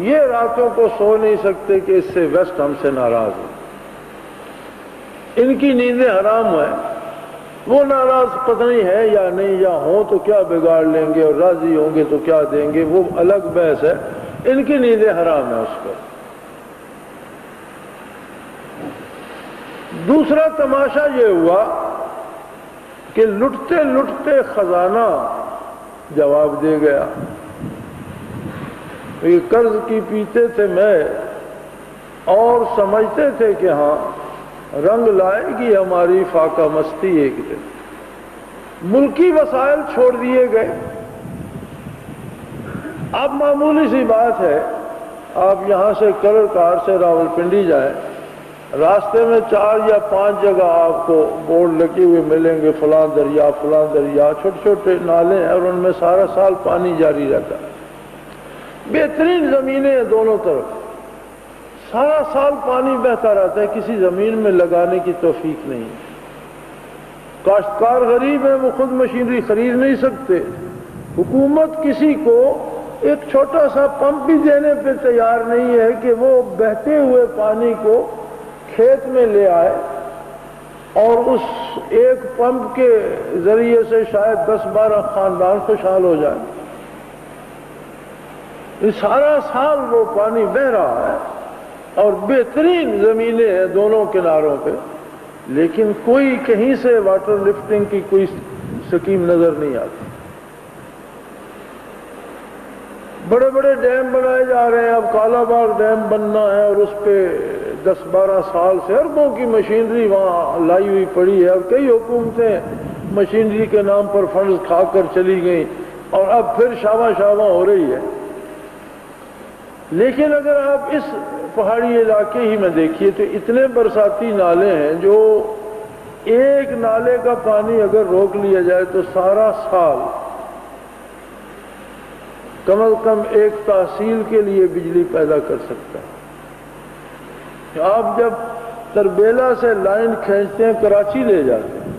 یہ راتوں کو سو نہیں سکتے کہ اس سے ویسٹ ہم سے ناراض ہے، ان کی نیندیں حرام ہیں۔ وہ ناراض پتہ نہیں ہے یا نہیں، یا ہوں تو کیا بگاڑ لیں گے اور راضی ہوں گے تو کیا دیں گے، وہ الگ بحث ہے، ان کی نیندیں حرام ہیں اس پر۔ دوسرا تماشا یہ ہوا کہ لٹتے لٹتے خزانہ جواب دے گیا۔ یہ قرض کی پیتے تھے میں اور سمجھتے تھے کہ ہاں رنگ لائے گی ہماری فاقہ مستی ایک دن۔ ملکی وسائل چھوڑ دیے گئے۔ اب معمولی سی بات ہے، آپ یہاں سے کلر کار سے راولپنڈی جائیں، راستے میں 4 یا 5 جگہ آپ کو بورڈ لگے ہوئے ملیں گے، فلاں دریا فلاں دریا، چھوٹے چھوٹے نالے ہیں اور ان میں سارا سال پانی جاری رہتا ہے۔ بہترین زمینیں ہیں دونوں طرف، سارا سال پانی بہتا رہتا ہے، کسی زمین میں لگانے کی توفیق نہیں۔ کاشتکار غریب ہیں، وہ خود مشینری خرید نہیں سکتے، حکومت کسی کو ایک چھوٹا سا پمپ بھی دینے پہ تیار نہیں ہے کہ وہ بہتے ہوئے پانی کو کھیت میں لے آئے اور اس ایک پمپ کے ذریعے سے شاید 10-12 خاندان خوشحال ہو جائے۔ سارا سال وہ پانی بہہ رہا ہے اور بہترین زمینیں ہیں دونوں کناروں پہ، لیکن کوئی کہیں سے واٹر لفٹنگ کی کوئی سکیم نظر نہیں آتی۔ بڑے بڑے ڈیم بنائے جا رہے ہیں، اب کالا باغ ڈیم بننا ہے اور اس پہ 10-12 سال سے اربوں کی مشینری وہاں لائی ہوئی پڑی ہے، اور کئی حکومتیں مشینری کے نام پر فنڈز کھا کر چلی گئیں اور اب پھر شاباش ہو رہی ہے۔ لیکن اگر آپ اس پہاڑی علاقے ہی میں دیکھیے تو اتنے برساتی نالے ہیں، جو ایک نالے کا پانی اگر روک لیا جائے تو سارا سال کم از کم ایک تحصیل کے لیے بجلی پیدا کر سکتا ہے۔ آپ جب تربیلا سے لائن کھینچتے ہیں، کراچی لے جاتے ہیں،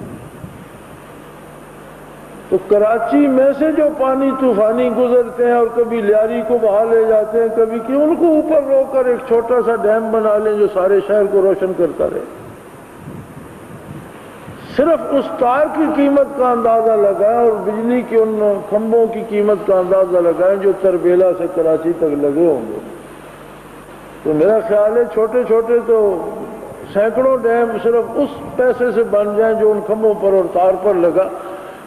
تو کراچی میں سے جو پانی طوفانی گزرتے ہیں اور کبھی لیاری کو بہا لے جاتے ہیں، کبھی کہ ان کو اوپر روک کر ایک چھوٹا سا ڈیم بنا لیں جو سارے شہر کو روشن کرتا رہے۔ صرف اس تار کی قیمت کا اندازہ لگائیں اور بجلی کے ان کھمبوں کی قیمت کا اندازہ لگائیں جو تربیلا سے کراچی تک لگے ہوں گے۔ تو میرا خیال ہے چھوٹے چھوٹے تو سینکڑوں ڈیم صرف اس پیسے سے بن جائیں جو ان کھمبوں پر اور تار پر لگا،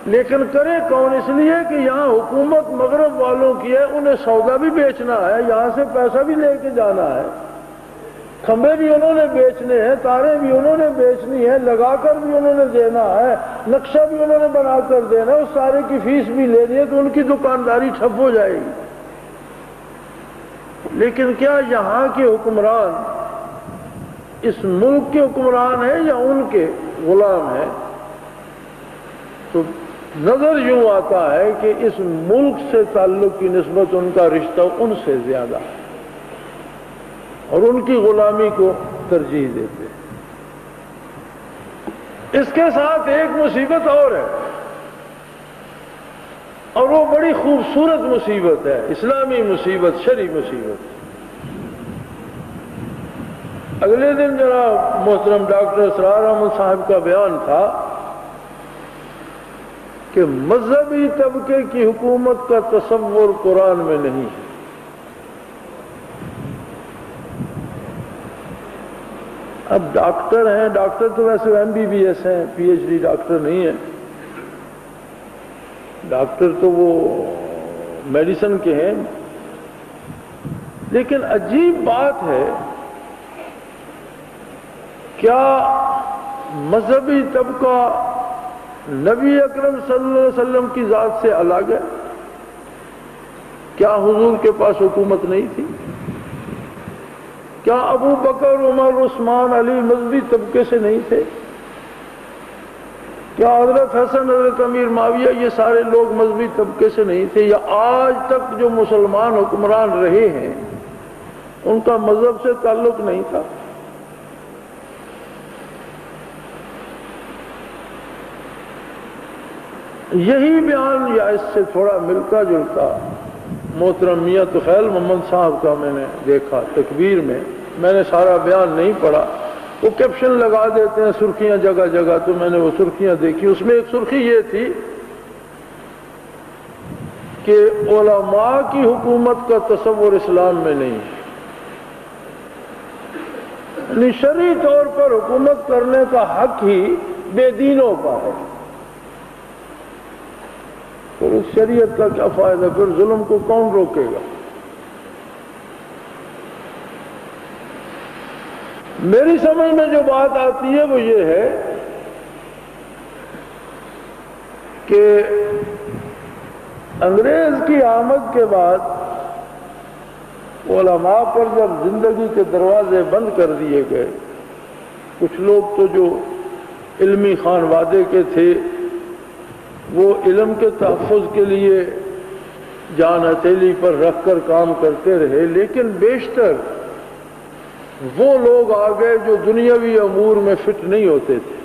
لیکن کرے کون؟ اس لیے کہ یہاں حکومت مغرب والوں کی ہے، انہیں سودا بھی بیچنا ہے، یہاں سے پیسہ بھی لے کے جانا ہے، کھمبے بھی انہوں نے بیچنے ہیں، تاریں بھی انہوں نے بیچنی ہے، لگا کر بھی انہوں نے دینا ہے، نقشہ بھی انہوں نے بنا کر دینا ہے، اس سارے کی فیس بھی لینی ہے، تو ان کی دکانداری ٹھپ ہو جائے گی۔ لیکن کیا یہاں کے حکمران اس ملک کے حکمران ہیں یا ان کے غلام ہیں؟ تو نظر یوں آتا ہے کہ اس ملک سے تعلق کی نسبت ان کا رشتہ ان سے زیادہ ہے اور ان کی غلامی کو ترجیح دیتے ہیں۔ اس کے ساتھ ایک مصیبت اور ہے، اور وہ بڑی خوبصورت مصیبت ہے، اسلامی مصیبت، شرعی مصیبت۔ اگلے دن جناب محترم ڈاکٹر اسرار احمد صاحب کا بیان تھا کہ مذہبی طبقے کی حکومت کا تصور قرآن میں نہیں ہے۔ اب ڈاکٹر ہیں، ڈاکٹر تو ویسے MBBS ہیں، PhD ڈاکٹر نہیں ہیں، ڈاکٹر تو وہ میڈیسن کے ہیں، لیکن عجیب بات ہے، کیا مذہبی طبقہ نبی اکرم صلی اللہ علیہ وسلم کی ذات سے الگ ہے؟ کیا حضور کے پاس حکومت نہیں تھی؟ کیا ابو بکر، عمر، عثمان، علی مذہبی طبقے سے نہیں تھے؟ کیا حضرت حسن، حضرت امیر معاویہ یہ سارے لوگ مذہبی طبقے سے نہیں تھے؟ یا آج تک جو مسلمان حکمران رہے ہیں ان کا مذہب سے تعلق نہیں تھا؟ یہی بیان یا اس سے تھوڑا ملتا جلتا محترم میاں طفیل محمد صاحب کا میں نے دیکھا تکبیر میں، میں نے سارا بیان نہیں پڑھا، وہ کیپشن لگا دیتے ہیں سرخیاں جگہ جگہ، تو میں نے وہ سرخیاں دیکھی، اس میں ایک سرخی یہ تھی کہ علماء کی حکومت کا تصور اسلام میں نہیں ہے، یعنی شرعی طور پر حکومت کرنے کا حق ہی بے دینوں کا ہے۔ پھر اس شریعت کا کیا فائدہ؟ پھر ظلم کو کون روکے گا؟ میری سمجھ میں جو بات آتی ہے وہ یہ ہے کہ انگریز کی آمد کے بعد علماء پر جب زندگی کے دروازے بند کر دیے گئے، کچھ لوگ تو جو علمی خانوادے کے تھے وہ علم کے تحفظ کے لیے جان ہتھیلی پر رکھ کر کام کرتے رہے، لیکن بیشتر وہ لوگ آ گئے جو دنیاوی امور میں فٹ نہیں ہوتے تھے۔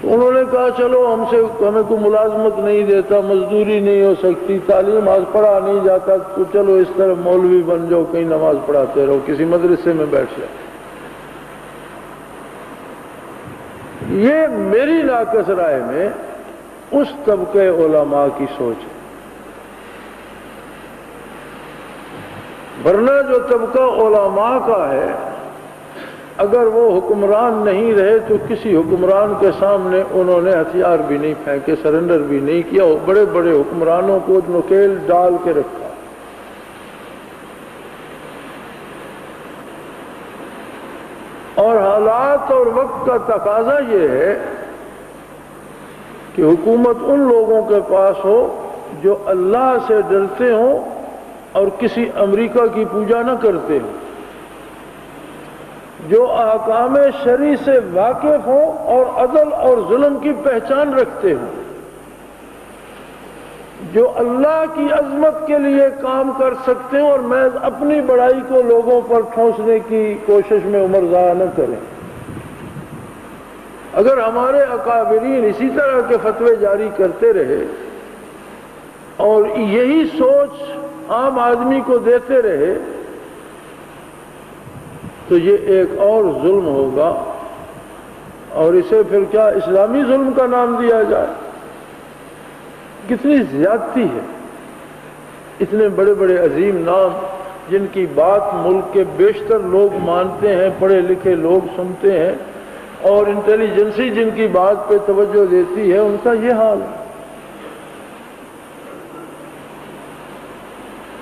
انہوں نے کہا چلو ہمیں کوئی ملازمت نہیں دیتا، مزدوری نہیں ہو سکتی، تعلیم آج پڑھا نہیں جاتا، تو چلو اس طرح مولوی بن جاؤ، کہیں نماز پڑھاتے رہو، کسی مدرسے میں بیٹھ جاؤ۔ یہ میری ناقص رائے میں اس طبقے علماء کی سوچ ہے، ورنہ جو طبقہ علماء کا ہے اگر وہ حکمران نہیں رہے تو کسی حکمران کے سامنے انہوں نے ہتھیار بھی نہیں پھینکے، سرنڈر بھی نہیں کیا، بڑے بڑے حکمرانوں کو نکیل ڈال کے رکھا۔ اور حالات اور وقت کا تقاضا یہ ہے کہ حکومت ان لوگوں کے پاس ہو جو اللہ سے ڈرتے ہوں اور کسی امریکہ کی پوجا نہ کرتے ہوں، جو احکام شرعی سے واقف ہوں اور عدل اور ظلم کی پہچان رکھتے ہوں، جو اللہ کی عظمت کے لیے کام کر سکتے ہیں اور محض اپنی بڑائی کو لوگوں پر ٹھونسنے کی کوشش میں عمر ضائع نہ کریں۔ اگر ہمارے اکابرین اسی طرح کے فتوے جاری کرتے رہے اور یہی سوچ عام آدمی کو دیتے رہے تو یہ ایک اور ظلم ہوگا، اور اسے پھر کیا اسلامی ظلم کا نام دیا جائے؟ کتنی زیادتی ہے، اتنے بڑے بڑے عظیم نام جن کی بات ملک کے بیشتر لوگ مانتے ہیں، پڑھے لکھے لوگ سنتے ہیں، اور انٹیلیجنسی جن کی بات پہ توجہ دیتی ہے، ان کا یہ حال ہے۔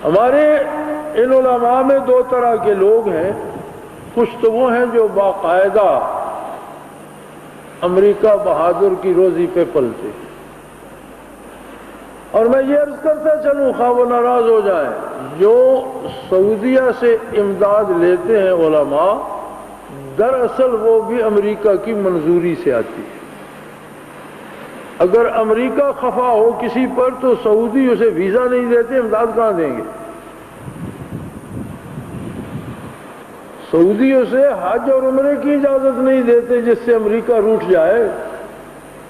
ہمارے ان علماء میں دو طرح کے لوگ ہیں، کچھ تو وہ ہیں جو باقاعدہ امریکہ بہادر کی روزی پہ پلتے، اور میں یہ عرض کرتا چلوں خواہ وہ ناراض ہو جائیں، جو سعودیہ سے امداد لیتے ہیں علماء، دراصل وہ بھی امریکہ کی منظوری سے آتی ہے۔ اگر امریکہ خفا ہو کسی پر تو سعودی اسے ویزا نہیں دیتے، امداد کہاں دیں گے؟ سعودی اسے حج اور عمرے کی اجازت نہیں دیتے، جس سے امریکہ روٹھ جائے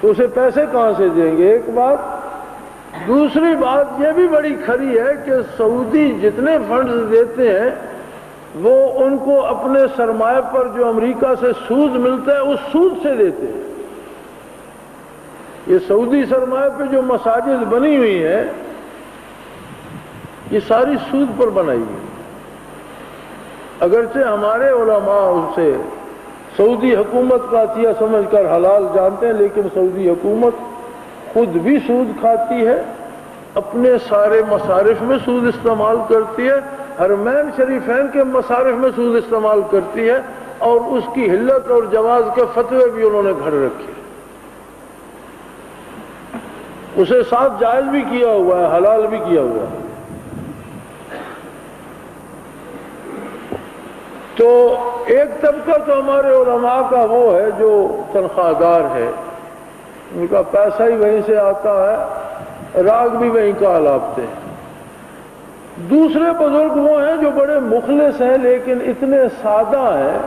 تو اسے پیسے کہاں سے دیں گے؟ ایک بات۔ دوسری بات یہ بھی بڑی کھری ہے کہ سعودی جتنے فنڈز دیتے ہیں وہ ان کو اپنے سرمایہ پر جو امریکہ سے سود ملتا ہے اس سود سے دیتے ہیں۔ یہ سعودی سرمایہ پہ جو مساجد بنی ہوئی ہیں یہ ساری سود پر بنائی ہوئی، اگرچہ ہمارے علماء اسے سعودی حکومت کا عطیہ سمجھ کر حلال جانتے ہیں، لیکن سعودی حکومت خود بھی سود کھاتی ہے، اپنے سارے مصارف میں سود استعمال کرتی ہے، حرمین شریفین کے مصارف میں سود استعمال کرتی ہے، اور اس کی حلت اور جواز کے فتوے بھی انہوں نے گھڑ رکھے، اسے ساتھ جائز بھی کیا ہوا ہے، حلال بھی کیا ہوا ہے۔ تو ایک طبقہ تو ہمارے علماء کا وہ ہے جو تنخواہ دار ہے، ان کا پیسہ ہی وہیں سے آتا ہے، راگ بھی وہیں کا الاپتے ہیں۔ دوسرے بزرگ وہ ہیں جو بڑے مخلص ہیں لیکن اتنے سادہ ہیں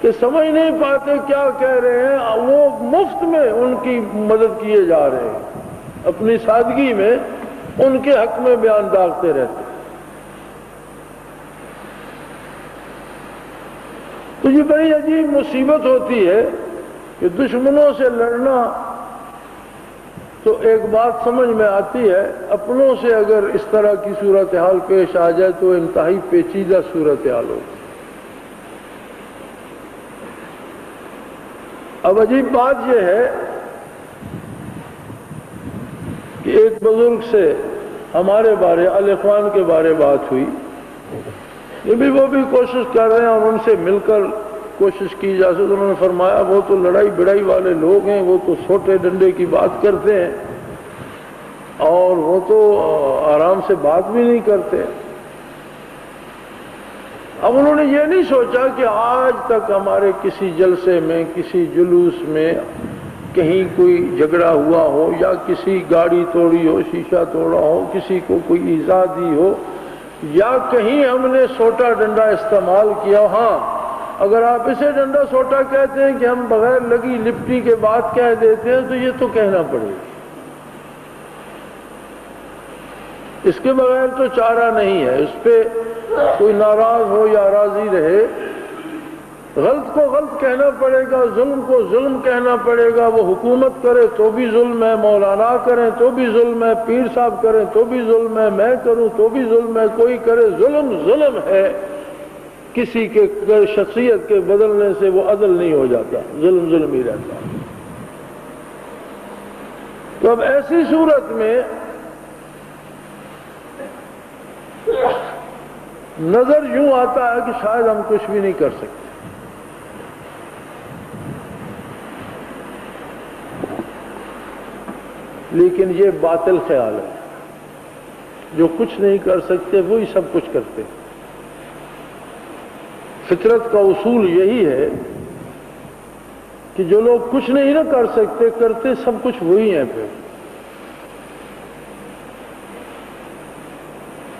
کہ سمجھ نہیں پاتے کیا کہہ رہے ہیں، وہ مفت میں ان کی مدد کیے جا رہے ہیں، اپنی سادگی میں ان کے حق میں بیان داغتے رہتے ہیں۔ تو یہ بڑی عجیب مصیبت ہوتی ہے کہ دشمنوں سے لڑنا تو ایک بات سمجھ میں آتی ہے، اپنوں سے اگر اس طرح کی صورتحال پیش آ جائے تو انتہائی پیچیدہ صورتحال ہوتی۔ اب عجیب بات یہ ہے کہ ایک بزرگ سے ہمارے بارے الاخوان کے بارے بات ہوئی، یہ بھی وہ بھی کوشش کر رہے ہیں اور ان سے مل کر کوشش کی جا سکے۔ انہوں نے فرمایا وہ تو لڑائی بڑائی والے لوگ ہیں، وہ تو سوٹے ڈنڈے کی بات کرتے ہیں اور وہ تو آرام سے بات بھی نہیں کرتے۔ اب انہوں نے یہ نہیں سوچا کہ آج تک ہمارے کسی جلسے میں، کسی جلوس میں کہیں کوئی جھگڑا ہوا ہو، یا کسی گاڑی توڑی ہو، شیشہ توڑا ہو، کسی کو کوئی ایذا دی ہو، یا کہیں ہم نے سوٹا ڈنڈا استعمال کیا۔ ہاں اگر آپ اسے ڈنڈا سوٹا کہتے ہیں کہ ہم بغیر لگی لپٹی کے بات کہہ دیتے ہیں تو یہ تو کہنا پڑے گا، اس کے بغیر تو چارہ نہیں ہے۔ اس پہ کوئی ناراض ہو یا راضی رہے، غلط کو غلط کہنا پڑے گا، ظلم کو ظلم کہنا پڑے گا۔ وہ حکومت کرے تو بھی ظلم ہے، مولانا کریں تو بھی ظلم ہے، پیر صاحب کریں تو بھی ظلم ہے، میں کروں تو بھی ظلم ہے، کوئی کرے ظلم ظلم ہے۔ کسی کے شخصیت کے بدلنے سے وہ عدل نہیں ہو جاتا، ظلم ظلم ہی رہتا۔ تو اب ایسی صورت میں نظر یوں آتا ہے کہ شاید ہم کچھ بھی نہیں کر سکتے، لیکن یہ باطل خیال ہے۔ جو کچھ نہیں کر سکتے وہی سب کچھ کرتے ہیں۔ فطرت کا اصول یہی ہے کہ جو لوگ کچھ نہیں نہ کر سکتے کرتے سب کچھ وہی ہیں۔ پھر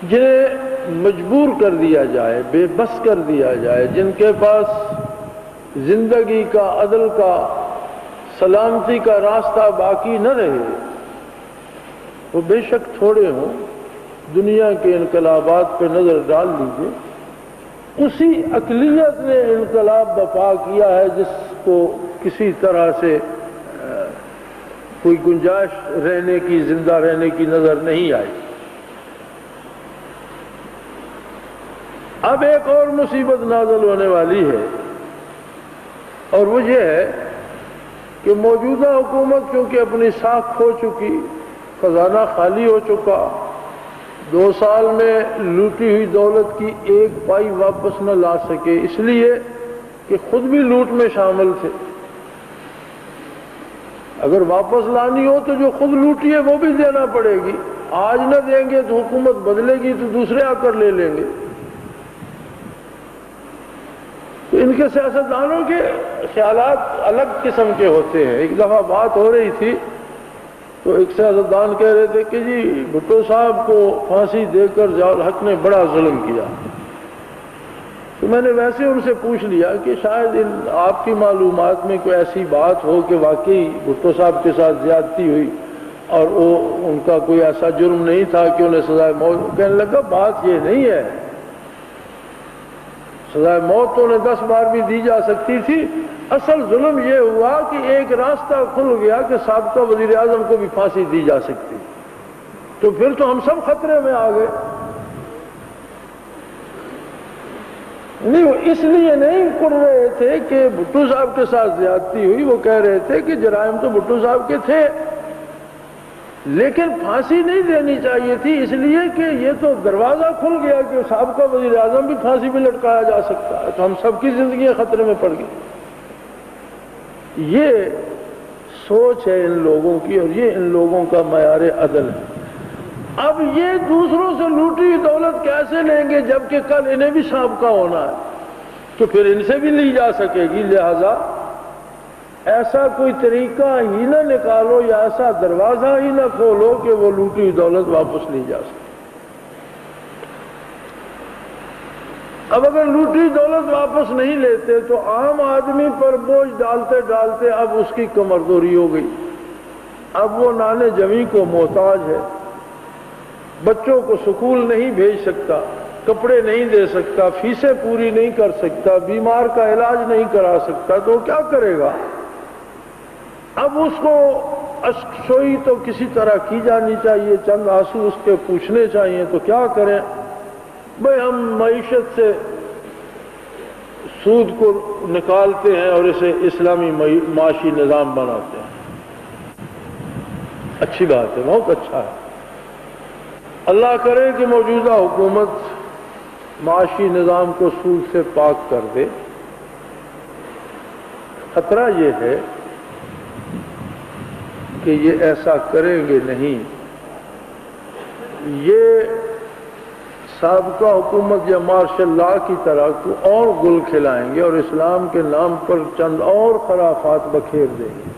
جنہیں مجبور کر دیا جائے، بے بس کر دیا جائے، جن کے پاس زندگی کا، عدل کا، سلامتی کا راستہ باقی نہ رہے، وہ بے شک تھوڑے ہوں۔ دنیا کے انقلابات پہ نظر ڈال لیجیے، اسی اقلیت نے انقلاب برپا کیا ہے جس کو کسی طرح سے کوئی گنجائش رہنے کی، زندہ رہنے کی نظر نہیں آئی۔ اب ایک اور مصیبت نازل ہونے والی ہے، اور وہ یہ ہے کہ موجودہ حکومت چونکہ اپنی ساکھ کھو چکی، خزانہ خالی ہو چکا، 2 سال میں لوٹی ہوئی دولت کی ایک پائی واپس نہ لا سکے، اس لیے کہ خود بھی لوٹ میں شامل تھے۔ اگر واپس لانی ہو تو جو خود لوٹی ہے وہ بھی دینا پڑے گی، آج نہ دیں گے تو حکومت بدلے گی تو دوسرے آ کر لے لیں گے۔ تو ان کے سیاستدانوں کے خیالات الگ قسم کے ہوتے ہیں۔ ایک دفعہ بات ہو رہی تھی تو ایک سیاستدان کہہ رہے تھے کہ جی بھٹو صاحب کو پھانسی دے کر ضیاء الحق نے بڑا ظلم کیا۔ تو میں نے ویسے ان سے پوچھ لیا کہ شاید آپ کی معلومات میں کوئی ایسی بات ہو کہ واقعی بھٹو صاحب کے ساتھ زیادتی ہوئی اور ان کا کوئی ایسا جرم نہیں تھا کہ انہیں سزائے موت۔ کہنے لگا بات یہ نہیں ہے، سزائے موت تو انہیں 10 بار بھی دی جا سکتی تھی، اصل ظلم یہ ہوا کہ ایک راستہ کھل گیا کہ سابقہ وزیر اعظم کو بھی پھانسی دی جا سکتی، تو پھر تو ہم سب خطرے میں آ گئے۔ نہیں، وہ اس لیے نہیں کر رہے تھے کہ بھٹو صاحب کے ساتھ زیادتی ہوئی، وہ کہہ رہے تھے کہ جرائم تو بھٹو صاحب کے تھے لیکن پھانسی نہیں دینی چاہیے تھی، اس لیے کہ یہ تو دروازہ کھل گیا کہ سابقہ وزیر اعظم بھی پھانسی پہ لٹکایا جا سکتا ہے، تو ہم سب کی زندگیاں خطرے میں پڑ گئی۔ یہ سوچ ہے ان لوگوں کی، اور یہ ان لوگوں کا معیار عدل ہے۔ اب یہ دوسروں سے لوٹی دولت کیسے لیں گے جبکہ کل انہیں بھی سابقہ ہونا ہے، تو پھر ان سے بھی لی جا سکے گی، لہذا ایسا کوئی طریقہ ہی نہ نکالو یا ایسا دروازہ ہی نہ کھولو کہ وہ لوٹی ہوئی دولت واپس لی جا سکے۔ اب اگر لوٹی دولت واپس نہیں لیتے تو عام آدمی پر بوجھ ڈالتے ڈالتے اب اس کی کمردوری ہو گئی، اب وہ نانے جمی کو محتاج ہے، بچوں کو سکول نہیں بھیج سکتا، کپڑے نہیں دے سکتا، فیسیں پوری نہیں کر سکتا، بیمار کا علاج نہیں کرا سکتا، تو کیا کرے گا؟ اب اس کو اشکشوئی تو کسی طرح کی جانی چاہیے، چند آنسو اس کے پوچھنے چاہیے، تو کیا کریں؟ بھئی ہم معیشت سے سود کو نکالتے ہیں اور اسے اسلامی معاشی نظام بناتے ہیں۔ اچھی بات ہے، بہت اچھا ہے، اللہ کرے کہ موجودہ حکومت معاشی نظام کو سود سے پاک کر دے۔ خطرہ یہ ہے کہ یہ ایسا کریں گے نہیں، یہ سابقہ حکومت یا مارشل لا کی طرح کو اور گل کھلائیں گے اور اسلام کے نام پر چند اور خرافات بکھیر دیں گے۔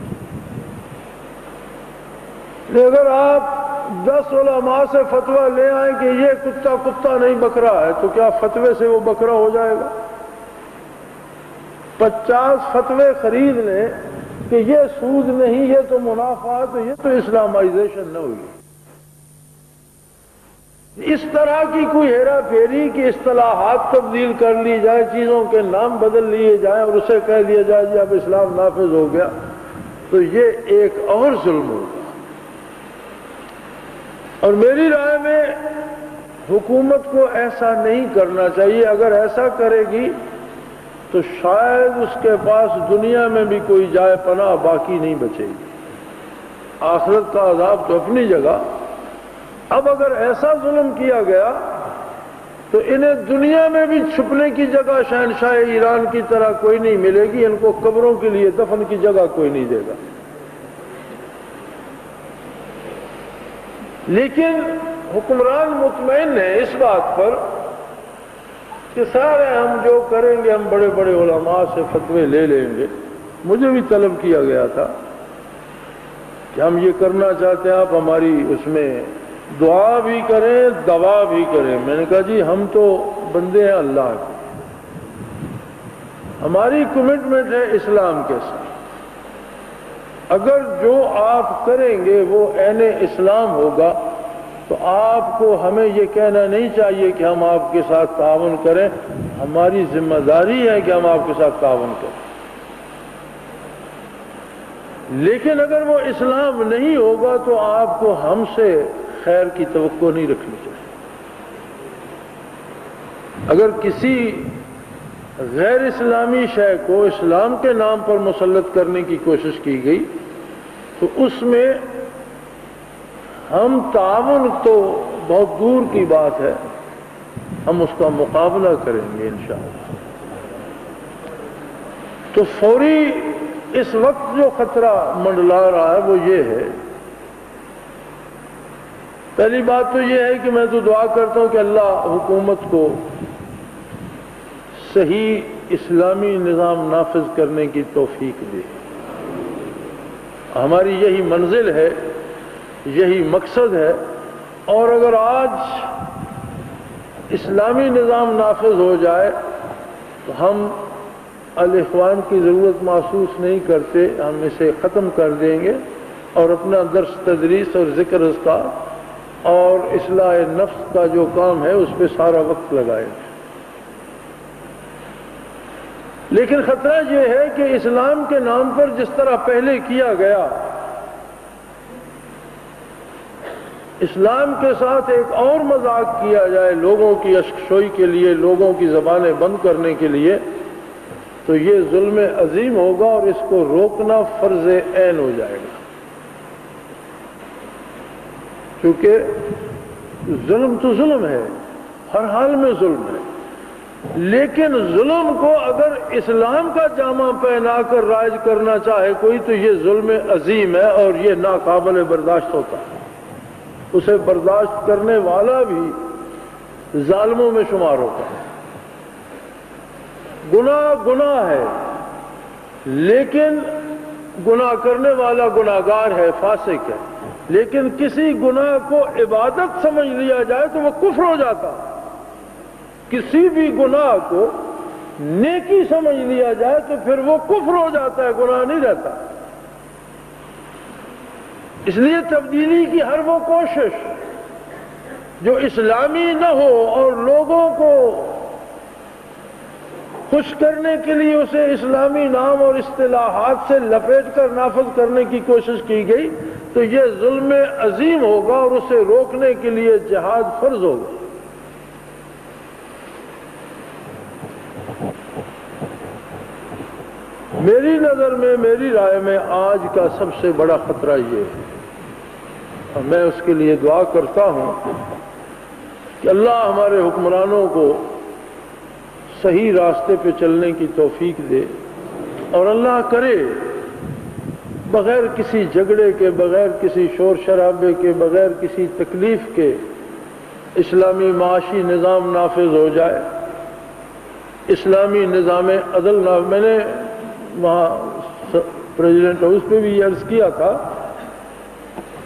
اگر آپ 10 علماء سے فتویٰ لے آئیں کہ یہ کتا کتا نہیں بکرا ہے، تو کیا فتوے سے وہ بکرا ہو جائے گا؟ 50 فتوے خرید لیں کہ یہ سود نہیں، یہ تو منافعات، یہ تو اسلامائزیشن نہ ہوئی۔ اس طرح کی کوئی ہیرا پھیری کی اصطلاحات تبدیل کر لی جائے، چیزوں کے نام بدل لیے جائیں اور اسے کہہ دیا جائے جی اب اسلام نافذ ہو گیا، تو یہ ایک اور ظلم ہوگا۔ اور میری رائے میں حکومت کو ایسا نہیں کرنا چاہیے۔ اگر ایسا کرے گی تو شاید اس کے پاس دنیا میں بھی کوئی جائے پناہ باقی نہیں بچے گی۔ آخرت کا عذاب تو اپنی جگہ، اب اگر ایسا ظلم کیا گیا تو انہیں دنیا میں بھی چھپنے کی جگہ شہنشاہ ایران کی طرح کوئی نہیں ملے گی، ان کو قبروں کے لیے دفن کی جگہ کوئی نہیں دے گا۔ لیکن حکمران مطمئن ہے اس بات پر کہ سارے ہم جو کریں گے، ہم بڑے بڑے علماء سے فتوے لے لیں گے۔ مجھے بھی طلب کیا گیا تھا کہ ہم یہ کرنا چاہتے ہیں، آپ ہماری اس میں دعا بھی کریں، دوا بھی کریں۔ میں نے کہا جی ہم تو بندے ہیں اللہ کے، ہماری کمٹمنٹ ہے اسلام کے ساتھ، اگر جو آپ کریں گے وہ عین اسلام ہوگا تو آپ کو ہمیں یہ کہنا نہیں چاہیے کہ ہم آپ کے ساتھ تعاون کریں، ہماری ذمہ داری ہے کہ ہم آپ کے ساتھ تعاون کریں۔ لیکن اگر وہ اسلام نہیں ہوگا تو آپ کو ہم سے خیر کی توقع نہیں رکھنی چاہیے۔ اگر کسی غیر اسلامی شے کو اسلام کے نام پر مسلط کرنے کی کوشش کی گئی تو اس میں ہم تعاون تو بہت دور کی بات ہے، ہم اس کا مقابلہ کریں گے انشاءاللہ۔ تو فوری اس وقت جو خطرہ منڈلا رہا ہے وہ یہ ہے، پہلی بات تو یہ ہے کہ میں تو دعا کرتا ہوں کہ اللہ حکومت کو صحیح اسلامی نظام نافذ کرنے کی توفیق دے۔ ہماری یہی منزل ہے، یہی مقصد ہے، اور اگر آج اسلامی نظام نافذ ہو جائے تو ہم الاخوان کی ضرورت محسوس نہیں کرتے، ہم اسے ختم کر دیں گے اور اپنا درس تدریس اور ذکر اذکار اور اصلاح نفس کا جو کام ہے اس پہ سارا وقت لگائیں۔ لیکن خطرہ یہ ہے کہ اسلام کے نام پر جس طرح پہلے کیا گیا، اسلام کے ساتھ ایک اور مذاق کیا جائے لوگوں کی اشکشوئی کے لیے، لوگوں کی زبانیں بند کرنے کے لیے، تو یہ ظلم عظیم ہوگا اور اس کو روکنا فرض عین ہو جائے گا۔ کیونکہ ظلم تو ظلم ہے، ہر حال میں ظلم ہے، لیکن ظلم کو اگر اسلام کا جامہ پہنا کر رائج کرنا چاہے کوئی تو یہ ظلم عظیم ہے اور یہ ناقابل برداشت ہوتا ہے، اسے برداشت کرنے والا بھی ظالموں میں شمار ہوتا ہے۔ گناہ گناہ ہے، لیکن گناہ کرنے والا گناہگار ہے، فاسق ہے، لیکن کسی گناہ کو عبادت سمجھ لیا جائے تو وہ کفر ہو جاتا ہے، کسی بھی گناہ کو نیکی سمجھ لیا جائے تو پھر وہ کفر ہو جاتا ہے، گناہ نہیں رہتا۔ اس لیے تبدیلی کی ہر وہ کوشش جو اسلامی نہ ہو اور لوگوں کو خوش کرنے کے لیے اسے اسلامی نام اور اصطلاحات سے لپیٹ کر نافذ کرنے کی کوشش کی گئی تو یہ ظلم عظیم ہوگا اور اسے روکنے کے لیے جہاد فرض ہوگا۔ میری نظر میں، میری رائے میں آج کا سب سے بڑا خطرہ یہ ہے، اور میں اس کے لیے دعا کرتا ہوں کہ اللہ ہمارے حکمرانوں کو صحیح راستے پہ چلنے کی توفیق دے، اور اللہ کرے بغیر کسی جھگڑے کے، بغیر کسی شور شرابے کے، بغیر کسی تکلیف کے اسلامی معاشی نظام نافذ ہو جائے، اسلامی نظام عدل نافذ۔ میں نے وہاں پریزیڈنٹ ہاؤس پہ بھی عرض کیا تھا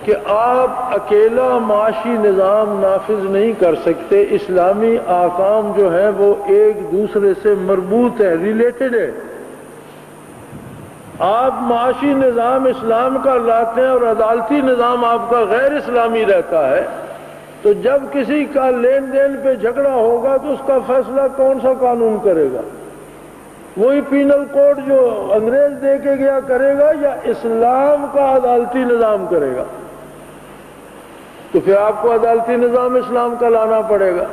کہ آپ اکیلا معاشی نظام نافذ نہیں کر سکتے، اسلامی احکام جو ہیں وہ ایک دوسرے سے مربوط ہیں، ریلیٹڈ ہے۔ آپ معاشی نظام اسلام کا لاتے ہیں اور عدالتی نظام آپ کا غیر اسلامی رہتا ہے، تو جب کسی کا لین دین پہ جھگڑا ہوگا تو اس کا فیصلہ کون سا قانون کرے گا؟ وہی پینل کوڈ جو انگریز دے کے گیا کرے گا یا اسلام کا عدالتی نظام کرے گا؟ تو پھر آپ کو عدالتی نظام اسلام کا لانا پڑے گا۔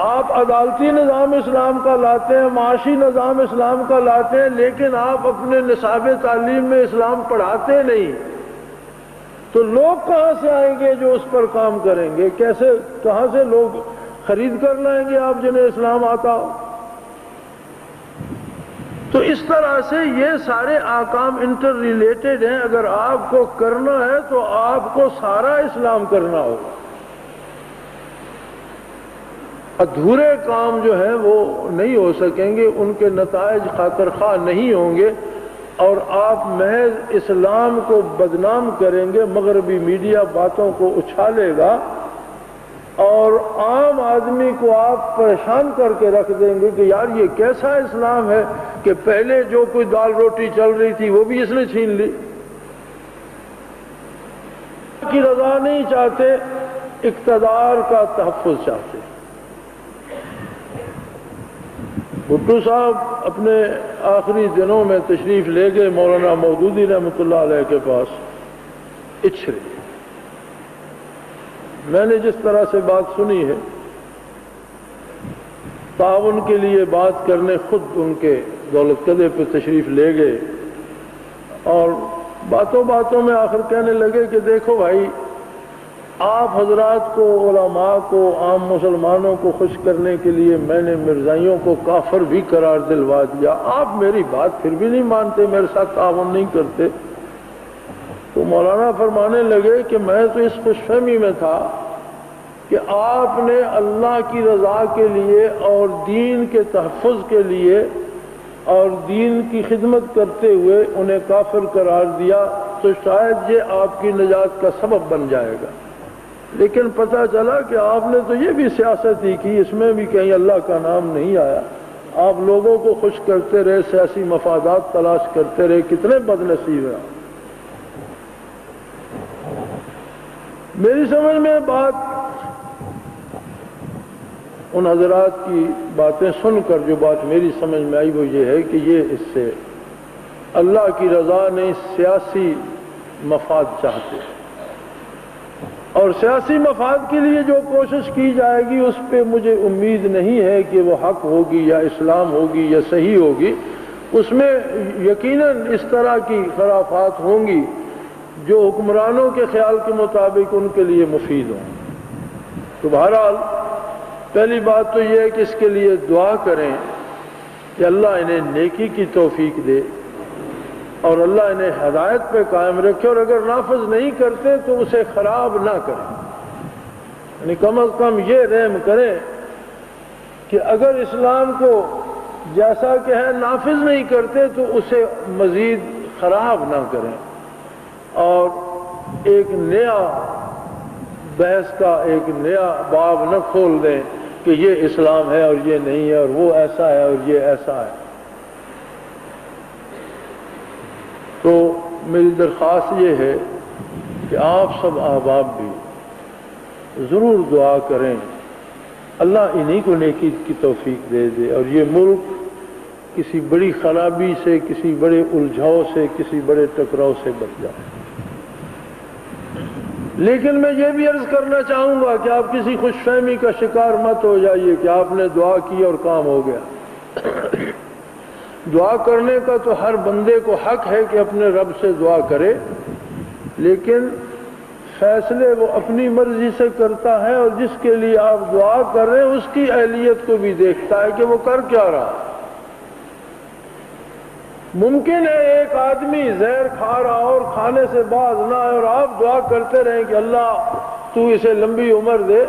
آپ عدالتی نظام اسلام کا لاتے ہیں، معاشی نظام اسلام کا لاتے ہیں، لیکن آپ اپنے نصاب تعلیم میں اسلام پڑھاتے نہیں، تو لوگ کہاں سے آئیں گے جو اس پر کام کریں گے؟ کیسے، کہاں سے لوگ خرید کر لائیں گے آپ جنہیں اسلام آتا ہو؟ تو اس طرح سے یہ سارے احکام انٹر ریلیٹڈ ہیں۔ اگر آپ کو کرنا ہے تو آپ کو سارا اسلام کرنا ہوگا۔ ادھورے کام جو ہیں وہ نہیں ہو سکیں گے، ان کے نتائج خاطر خواہ نہیں ہوں گے، اور آپ محض اسلام کو بدنام کریں گے، مغربی میڈیا باتوں کو اچھالے گا اور عام آدمی کو آپ پریشان کر کے رکھ دیں گے کہ یار یہ کیسا اسلام ہے کہ پہلے جو کوئی دال روٹی چل رہی تھی وہ بھی اس نے چھین لی۔ کی رضا نہیں چاہتے، اقتدار کا تحفظ چاہتے۔ بھٹو صاحب اپنے آخری دنوں میں تشریف لے گئے مولانا مودودی رحمۃ اللہ علیہ کے پاس اچھرے۔ میں نے جس طرح سے بات سنی ہے تعاون کے لیے بات کرنے خود ان کے دولت کدے پہ تشریف لے گئے اور باتوں باتوں میں آخر کہنے لگے کہ دیکھو بھائی، آپ حضرات کو، علماء کو، عام مسلمانوں کو خوش کرنے کے لیے میں نے مرزائیوں کو کافر بھی قرار دلوا دیا، آپ میری بات پھر بھی نہیں مانتے، میرے ساتھ تعاون نہیں کرتے۔ تو مولانا فرمانے لگے کہ میں تو اس خوش فہمی میں تھا کہ آپ نے اللہ کی رضا کے لیے اور دین کے تحفظ کے لیے اور دین کی خدمت کرتے ہوئے انہیں کافر قرار دیا، تو شاید یہ آپ کی نجات کا سبب بن جائے گا۔ لیکن پتہ چلا کہ آپ نے تو یہ بھی سیاست ہی کی، اس میں بھی کہیں اللہ کا نام نہیں آیا، آپ لوگوں کو خوش کرتے رہے، سیاسی مفادات تلاش کرتے رہے، کتنے بد نصیب ہیں۔ میری سمجھ میں بات ان حضرات کی باتیں سن کر جو بات میری سمجھ میں آئی وہ یہ ہے کہ یہ اس سے اللہ کی رضا نہیں، سیاسی مفاد چاہتے ہیں، اور سیاسی مفاد کے لیے جو کوشش کی جائے گی اس پہ مجھے امید نہیں ہے کہ وہ حق ہوگی یا اسلام ہوگی یا صحیح ہوگی، اس میں یقیناً اس طرح کی خرافات ہوں گی جو حکمرانوں کے خیال کے مطابق ان کے لیے مفید ہوں۔ تو بہرحال پہلی بات تو یہ ہے کہ اس کے لیے دعا کریں کہ اللہ انہیں نیکی کی توفیق دے اور اللہ انہیں ہدایت پہ قائم رکھے، اور اگر نافذ نہیں کرتے تو اسے خراب نہ کریں، یعنی کم از کم یہ رحم کریں کہ اگر اسلام کو جیسا کہ ہے نافذ نہیں کرتے تو اسے مزید خراب نہ کریں، اور ایک نیا بحث کا ایک نیا باب نہ کھول دیں کہ یہ اسلام ہے اور یہ نہیں ہے، اور وہ ایسا ہے اور یہ ایسا ہے۔ تو میری درخواست یہ ہے کہ آپ سب احباب بھی ضرور دعا کریں اللہ انہی کو نیکی کی توفیق دے دے اور یہ ملک کسی بڑی خرابی سے، کسی بڑے الجھاؤ سے، کسی بڑے ٹکراؤ سے بچ جائے۔ لیکن میں یہ بھی عرض کرنا چاہوں گا کہ آپ کسی خوش فہمی کا شکار مت ہو جائیے کہ آپ نے دعا کی اور کام ہو گیا۔ دعا کرنے کا تو ہر بندے کو حق ہے کہ اپنے رب سے دعا کرے، لیکن فیصلے وہ اپنی مرضی سے کرتا ہے، اور جس کے لیے آپ دعا کر رہے ہیں اس کی اہلیت کو بھی دیکھتا ہے کہ وہ کر کیا رہا۔ ممکن ہے ایک آدمی زہر کھا رہا اور کھانے سے باز نہ آئے اور آپ دعا کرتے رہیں کہ اللہ تو اسے لمبی عمر دے،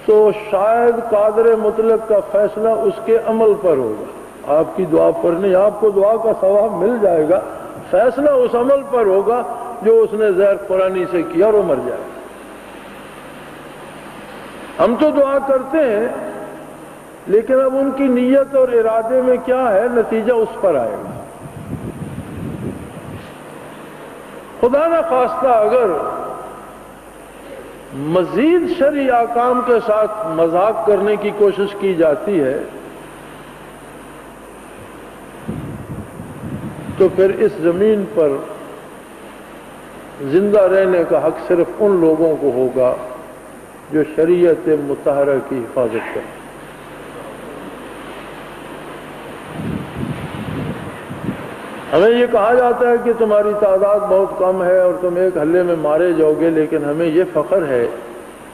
تو شاید قادر مطلق کا فیصلہ اس کے عمل پر ہوگا، آپ کی دعا پر نہیں۔ آپ کو دعا کا ثواب مل جائے گا، فیصلہ اس عمل پر ہوگا جو اس نے زہر خورانی سے کیا، اور وہ مر جائے گا۔ ہم تو دعا کرتے ہیں لیکن اب ان کی نیت اور ارادے میں کیا ہے، نتیجہ اس پر آئے گا۔ خدا نہ خواستہ اگر مزید شرعی احکام کے ساتھ مذاق کرنے کی کوشش کی جاتی ہے تو پھر اس زمین پر زندہ رہنے کا حق صرف ان لوگوں کو ہوگا جو شریعت مطہرہ کی حفاظت کریں۔ ہمیں یہ کہا جاتا ہے کہ تمہاری تعداد بہت کم ہے اور تم ایک حلے میں مارے جاؤ گے، لیکن ہمیں یہ فخر ہے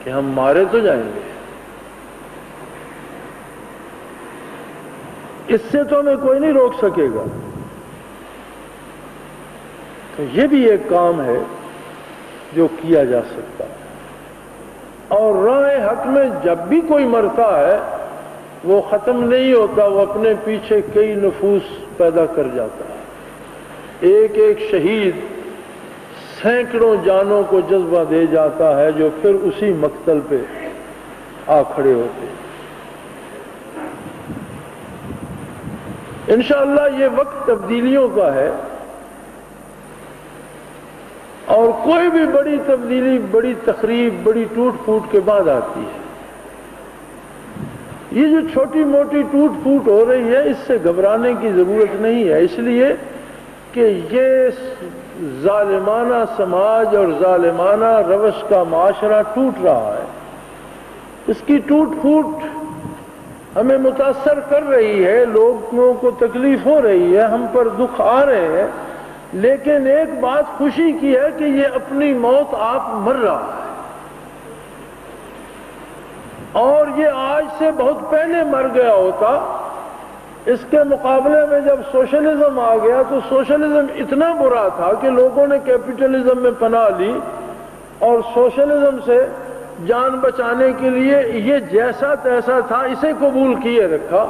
کہ ہم مارے تو جائیں گے، اس سے تو ہمیں کوئی نہیں روک سکے گا۔ تو یہ بھی ایک کام ہے جو کیا جا سکتا ہے، اور راہ حق میں جب بھی کوئی مرتا ہے وہ ختم نہیں ہوتا، وہ اپنے پیچھے کئی نفوس پیدا کر جاتا ہے۔ ایک ایک شہید سینکڑوں جانوں کو جذبہ دے جاتا ہے جو پھر اسی مقتل پہ آ کھڑے ہوتے ہیں۔ انشاءاللہ یہ وقت تبدیلیوں کا ہے، اور کوئی بھی بڑی تبدیلی، بڑی تخریب، بڑی ٹوٹ پھوٹ کے بعد آتی ہے۔ یہ جو چھوٹی موٹی ٹوٹ پھوٹ ہو رہی ہے اس سے گھبرانے کی ضرورت نہیں ہے، اس لیے کہ یہ ظالمانہ سماج اور ظالمانہ روش کا معاشرہ ٹوٹ رہا ہے۔ اس کی ٹوٹ پھوٹ ہمیں متاثر کر رہی ہے، لوگوں کو تکلیف ہو رہی ہے، ہم پر دکھ آ رہے ہیں، لیکن ایک بات خوشی کی ہے کہ یہ اپنی موت آپ مر رہا ہے، اور یہ آج سے بہت پہلے مر گیا ہوتا۔ اس کے مقابلے میں جب سوشلزم آ گیا تو سوشلزم اتنا برا تھا کہ لوگوں نے کیپٹلزم میں پناہ لی اور سوشلزم سے جان بچانے کے لیے یہ جیسا تیسا تھا اسے قبول کیے رکھا۔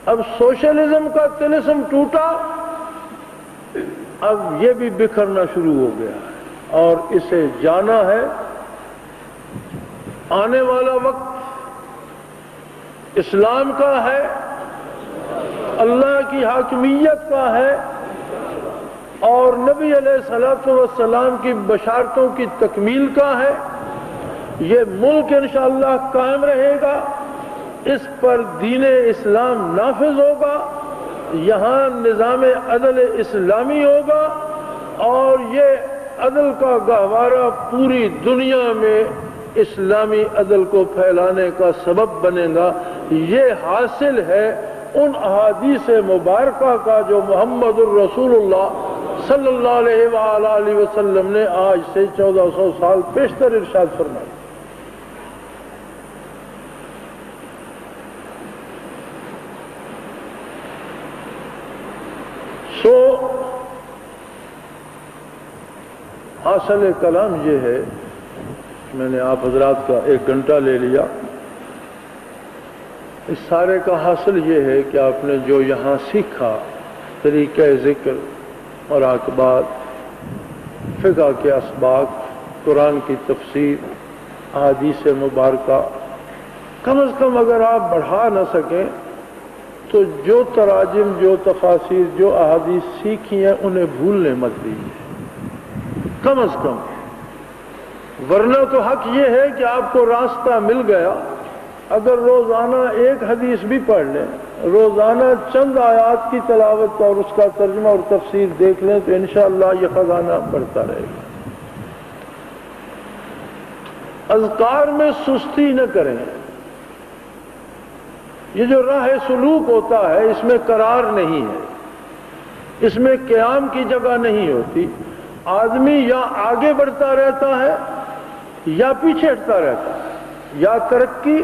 اب سوشلزم کا طلسم ٹوٹا، اب یہ بھی بکھرنا شروع ہو گیا ہے اور اسے جانا ہے۔ آنے والا وقت اسلام کا ہے، اللہ کی حاکمیت کا ہے، اور نبی علیہ الصلوۃ والسلام کی بشارتوں کی تکمیل کا ہے۔ یہ ملک انشاءاللہ قائم رہے گا، اس پر دین اسلام نافذ ہوگا، یہاں نظام عدل اسلامی ہوگا، اور یہ عدل کا گہوارہ پوری دنیا میں اسلامی عدل کو پھیلانے کا سبب بنے گا۔ یہ حاصل ہے ان احادیث مبارکہ کا جو محمد الرسول اللہ صلی اللہ علیہ وآلہ وسلم نے آج سے 1400 سال پیشتر ارشاد فرمایا۔ حاصل کلام یہ ہے، میں نے آپ حضرات کا 1 گھنٹہ لے لیا، اس سارے کا حاصل یہ ہے کہ آپ نے جو یہاں سیکھا، طریقہ ذکر، مراقبات، فقہ کے اسباق، قرآن کی تفسیر، احادیث مبارکہ، کم از کم اگر آپ بڑھا نہ سکیں تو جو تراجم، جو تفاسیر، جو احادیث سیکھی ہیں انہیں بھولنے مت دیجیے، کم از کم۔ ورنہ تو حق یہ ہے کہ آپ کو راستہ مل گیا، اگر روزانہ 1 حدیث بھی پڑھ لیں، روزانہ چند آیات کی تلاوت اور اس کا ترجمہ اور تفسیر دیکھ لیں تو انشاءاللہ یہ خزانہ بڑھتا رہے گا۔ اذکار میں سستی نہ کریں، یہ جو راہ سلوک ہوتا ہے اس میں قرار نہیں ہے، اس میں قیام کی جگہ نہیں ہوتی، آدمی یا آگے بڑھتا رہتا ہے یا پیچھے ہٹتا رہتا ہے، یا ترقی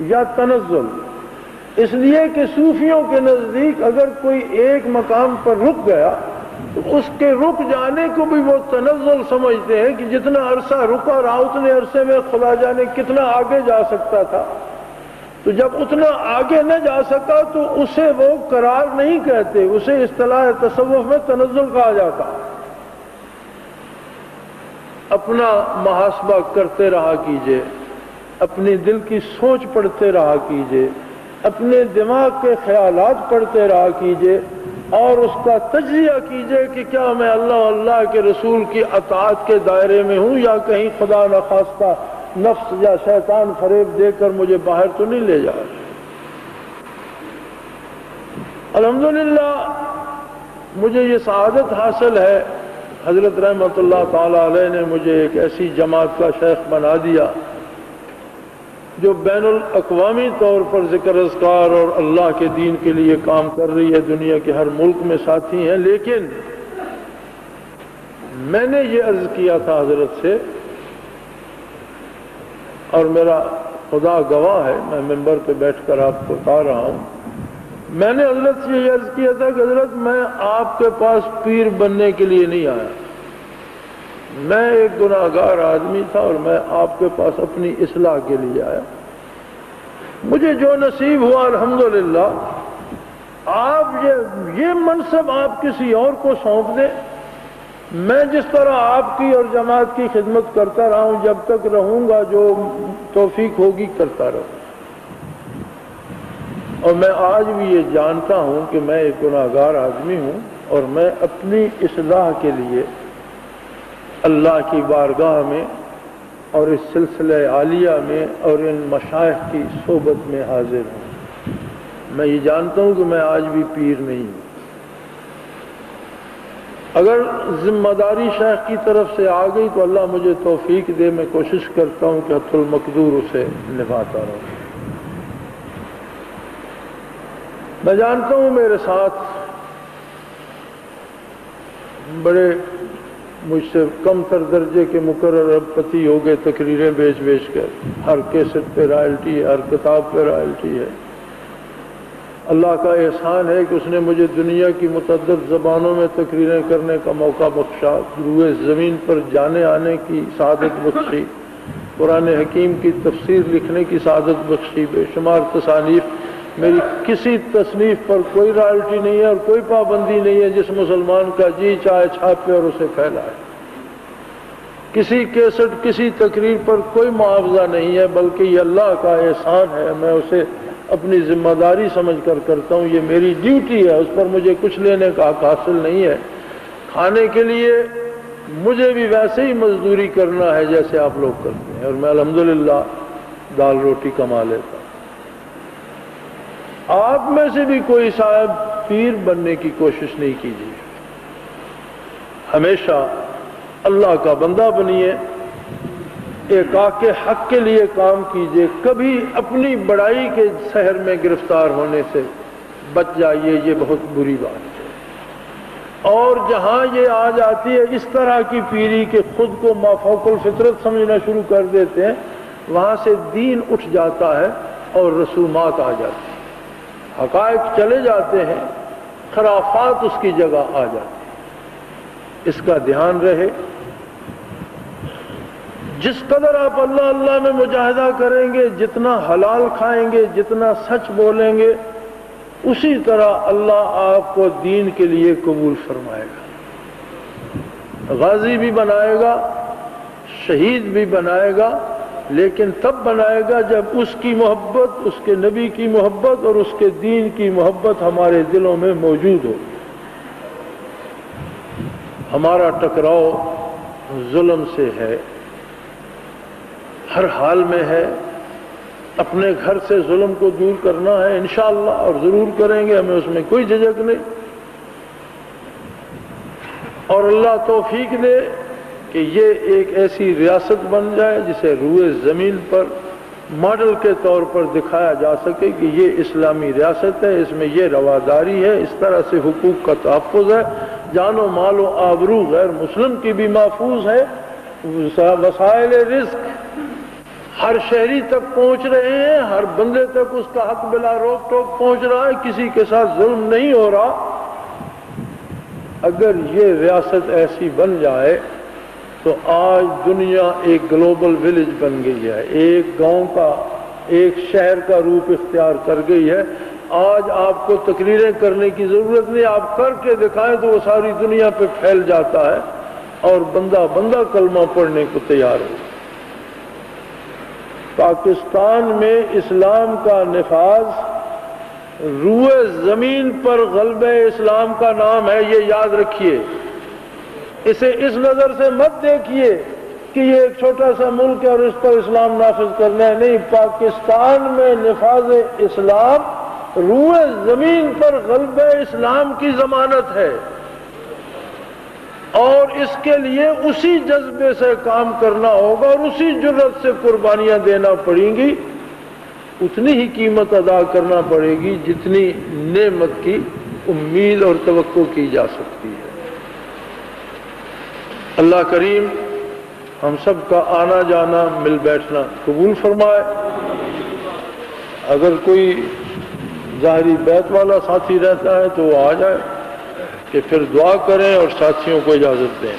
یا تنزل۔ اس لیے کہ صوفیوں کے نزدیک اگر کوئی ایک مقام پر رک گیا تو اس کے رک جانے کو بھی وہ تنزل سمجھتے ہیں کہ جتنا عرصہ رکا رہا اتنے عرصے میں خدا جانے کتنا آگے جا سکتا تھا، تو جب اتنا آگے نہ جا سکا تو اسے وہ قرار نہیں کہتے، اسے اصطلاح تصوف میں تنزل کہا جاتا۔ اپنا محاسبہ کرتے رہا کیجئے، اپنی دل کی سوچ پڑھتے رہا کیجئے، اپنے دماغ کے خیالات پڑھتے رہا کیجئے، اور اس کا تجزیہ کیجئے کہ کیا میں اللہ اور اللہ کے رسول کی اطاعت کے دائرے میں ہوں، یا کہیں خدا نخواستہ نفس یا شیطان فریب دے کر مجھے باہر تو نہیں لے جا رہا۔ الحمدللہ مجھے یہ سعادت حاصل ہے، حضرت رحمت اللہ تعالی علیہ نے مجھے ایک ایسی جماعت کا شیخ بنا دیا جو بین الاقوامی طور پر ذکر اذکار اور اللہ کے دین کے لیے کام کر رہی ہے، دنیا کے ہر ملک میں ساتھی ہیں۔ لیکن میں نے یہ عرض کیا تھا حضرت سے، اور میرا خدا گواہ ہے، میں ممبر پہ بیٹھ کر آپ کو بتا رہا ہوں، میں نے حضرت سے یہ عرض کیا تھا کہ حضرت میں آپ کے پاس پیر بننے کے لیے نہیں آیا، میں ایک گناہگار آدمی تھا اور میں آپ کے پاس اپنی اصلاح کے لیے آیا، مجھے جو نصیب ہوا الحمدللہ۔ آپ یہ منصب آپ کسی اور کو سونپ دیں، میں جس طرح آپ کی اور جماعت کی خدمت کرتا رہا ہوں، جب تک رہوں گا جو توفیق ہوگی کرتا رہوں، اور میں آج بھی یہ جانتا ہوں کہ میں ایک گناہگار آدمی ہوں، اور میں اپنی اصلاح کے لیے اللہ کی بارگاہ میں اور اس سلسلہ عالیہ میں اور ان مشائخ کی صحبت میں حاضر ہوں۔ میں یہ جانتا ہوں کہ میں آج بھی پیر نہیں ہوں، اگر ذمہ داری شیخ کی طرف سے آ گئی تو اللہ مجھے توفیق دے، میں کوشش کرتا ہوں کہ حتی المقدور اسے نبھاتا رہوں۔ میں جانتا ہوں میرے ساتھ بڑے مجھ سے کم تر درجے کے مقرر ارب پتی ہو گئے تقریریں بیچ کر، ہر کیسٹ پہ رائلٹی ہے، ہر کتاب پہ رائلٹی ہے۔ اللہ کا احسان ہے کہ اس نے مجھے دنیا کی متعدد زبانوں میں تقریریں کرنے کا موقع بخشا، روئے زمین پر جانے آنے کی سعادت بخشی، قرآن حکیم کی تفسیر لکھنے کی سعادت بخشی، بے شمار تصانیف۔ میری کسی تصنیف پر کوئی رائلٹی نہیں ہے اور کوئی پابندی نہیں ہے جس مسلمان کا جی چاہے چھاپے اور اسے پھیلائے۔ کسی کیسٹ کسی تقریر پر کوئی معاوضہ نہیں ہے، بلکہ یہ اللہ کا احسان ہے، میں اسے اپنی ذمہ داری سمجھ کر کرتا ہوں، یہ میری ڈیوٹی ہے، اس پر مجھے کچھ لینے کا حق حاصل نہیں ہے۔ کھانے کے لیے مجھے بھی ویسے ہی مزدوری کرنا ہے جیسے آپ لوگ کرتے ہیں، اور میں الحمدللہ دال روٹی کما لیتا ہوں۔ آپ میں سے بھی کوئی صاحب پیر بننے کی کوشش نہیں کیجیے، ہمیشہ اللہ کا بندہ بنیے، ایک کے حق کے لیے کام کیجیے، کبھی اپنی بڑائی کے سحر میں گرفتار ہونے سے بچ جائیے، یہ بہت بری بات ہے۔ اور جہاں یہ آ جاتی ہے اس طرح کی پیری کہ خود کو مافوق الفطرت سمجھنا شروع کر دیتے ہیں، وہاں سے دین اٹھ جاتا ہے اور رسومات آ جاتی ہیں، حقائق چلے جاتے ہیں، خرافات اس کی جگہ آ جاتی ہیں۔ اس کا دھیان رہے، جس قدر آپ اللہ اللہ میں مجاہدہ کریں گے، جتنا حلال کھائیں گے، جتنا سچ بولیں گے، اسی طرح اللہ آپ کو دین کے لیے قبول فرمائے گا، غازی بھی بنائے گا، شہید بھی بنائے گا، لیکن تب بنائے گا جب اس کی محبت، اس کے نبی کی محبت اور اس کے دین کی محبت ہمارے دلوں میں موجود ہو۔ ہمارا ٹکراؤ ظلم سے ہے، ہر حال میں ہے، اپنے گھر سے ظلم کو دور کرنا ہے انشاءاللہ، اور ضرور کریں گے، ہمیں اس میں کوئی جھجک نہیں۔ اور اللہ توفیق دے کہ یہ ایک ایسی ریاست بن جائے جسے روئے زمین پر ماڈل کے طور پر دکھایا جا سکے کہ یہ اسلامی ریاست ہے، اس میں یہ رواداری ہے، اس طرح سے حقوق کا تحفظ ہے، جان و مال و آبرو غیر مسلم کی بھی محفوظ ہے، وسائل رزق ہر شہری تک پہنچ رہے ہیں، ہر بندے تک اس کا حق بلا روک ٹوک پہنچ رہا ہے، کسی کے ساتھ ظلم نہیں ہو رہا۔ اگر یہ ریاست ایسی بن جائے تو آج دنیا ایک گلوبل ولیج بن گئی ہے، ایک گاؤں کا، ایک شہر کا روپ اختیار کر گئی ہے۔ آج آپ کو تقریریں کرنے کی ضرورت نہیں، آپ کر کے دکھائیں تو وہ ساری دنیا پہ پھیل جاتا ہے اور بندہ بندہ کلمہ پڑھنے کو تیار ہو۔ پاکستان میں اسلام کا نفاذ روئے زمین پر غلبہ اسلام کا نام ہے، یہ یاد رکھیے۔ اسے اس نظر سے مت دیکھیے کہ یہ ایک چھوٹا سا ملک ہے اور اس پر اسلام نافذ کرنا ہے، نہیں، پاکستان میں نفاذ اسلام روئے زمین پر غلبہ اسلام کی ضمانت ہے، اور اس کے لیے اسی جذبے سے کام کرنا ہوگا اور اسی جرأت سے قربانیاں دینا پڑیں گی، اتنی ہی قیمت ادا کرنا پڑے گی جتنی نعمت کی امید اور توقع کی جا سکتی ہے۔ اللہ کریم ہم سب کا آنا جانا مل بیٹھنا قبول فرمائے۔ اگر کوئی ظاہری بیت والا ساتھی رہتا ہے تو وہ آ جائے کہ پھر دعا کریں اور ساتھیوں کو اجازت دیں۔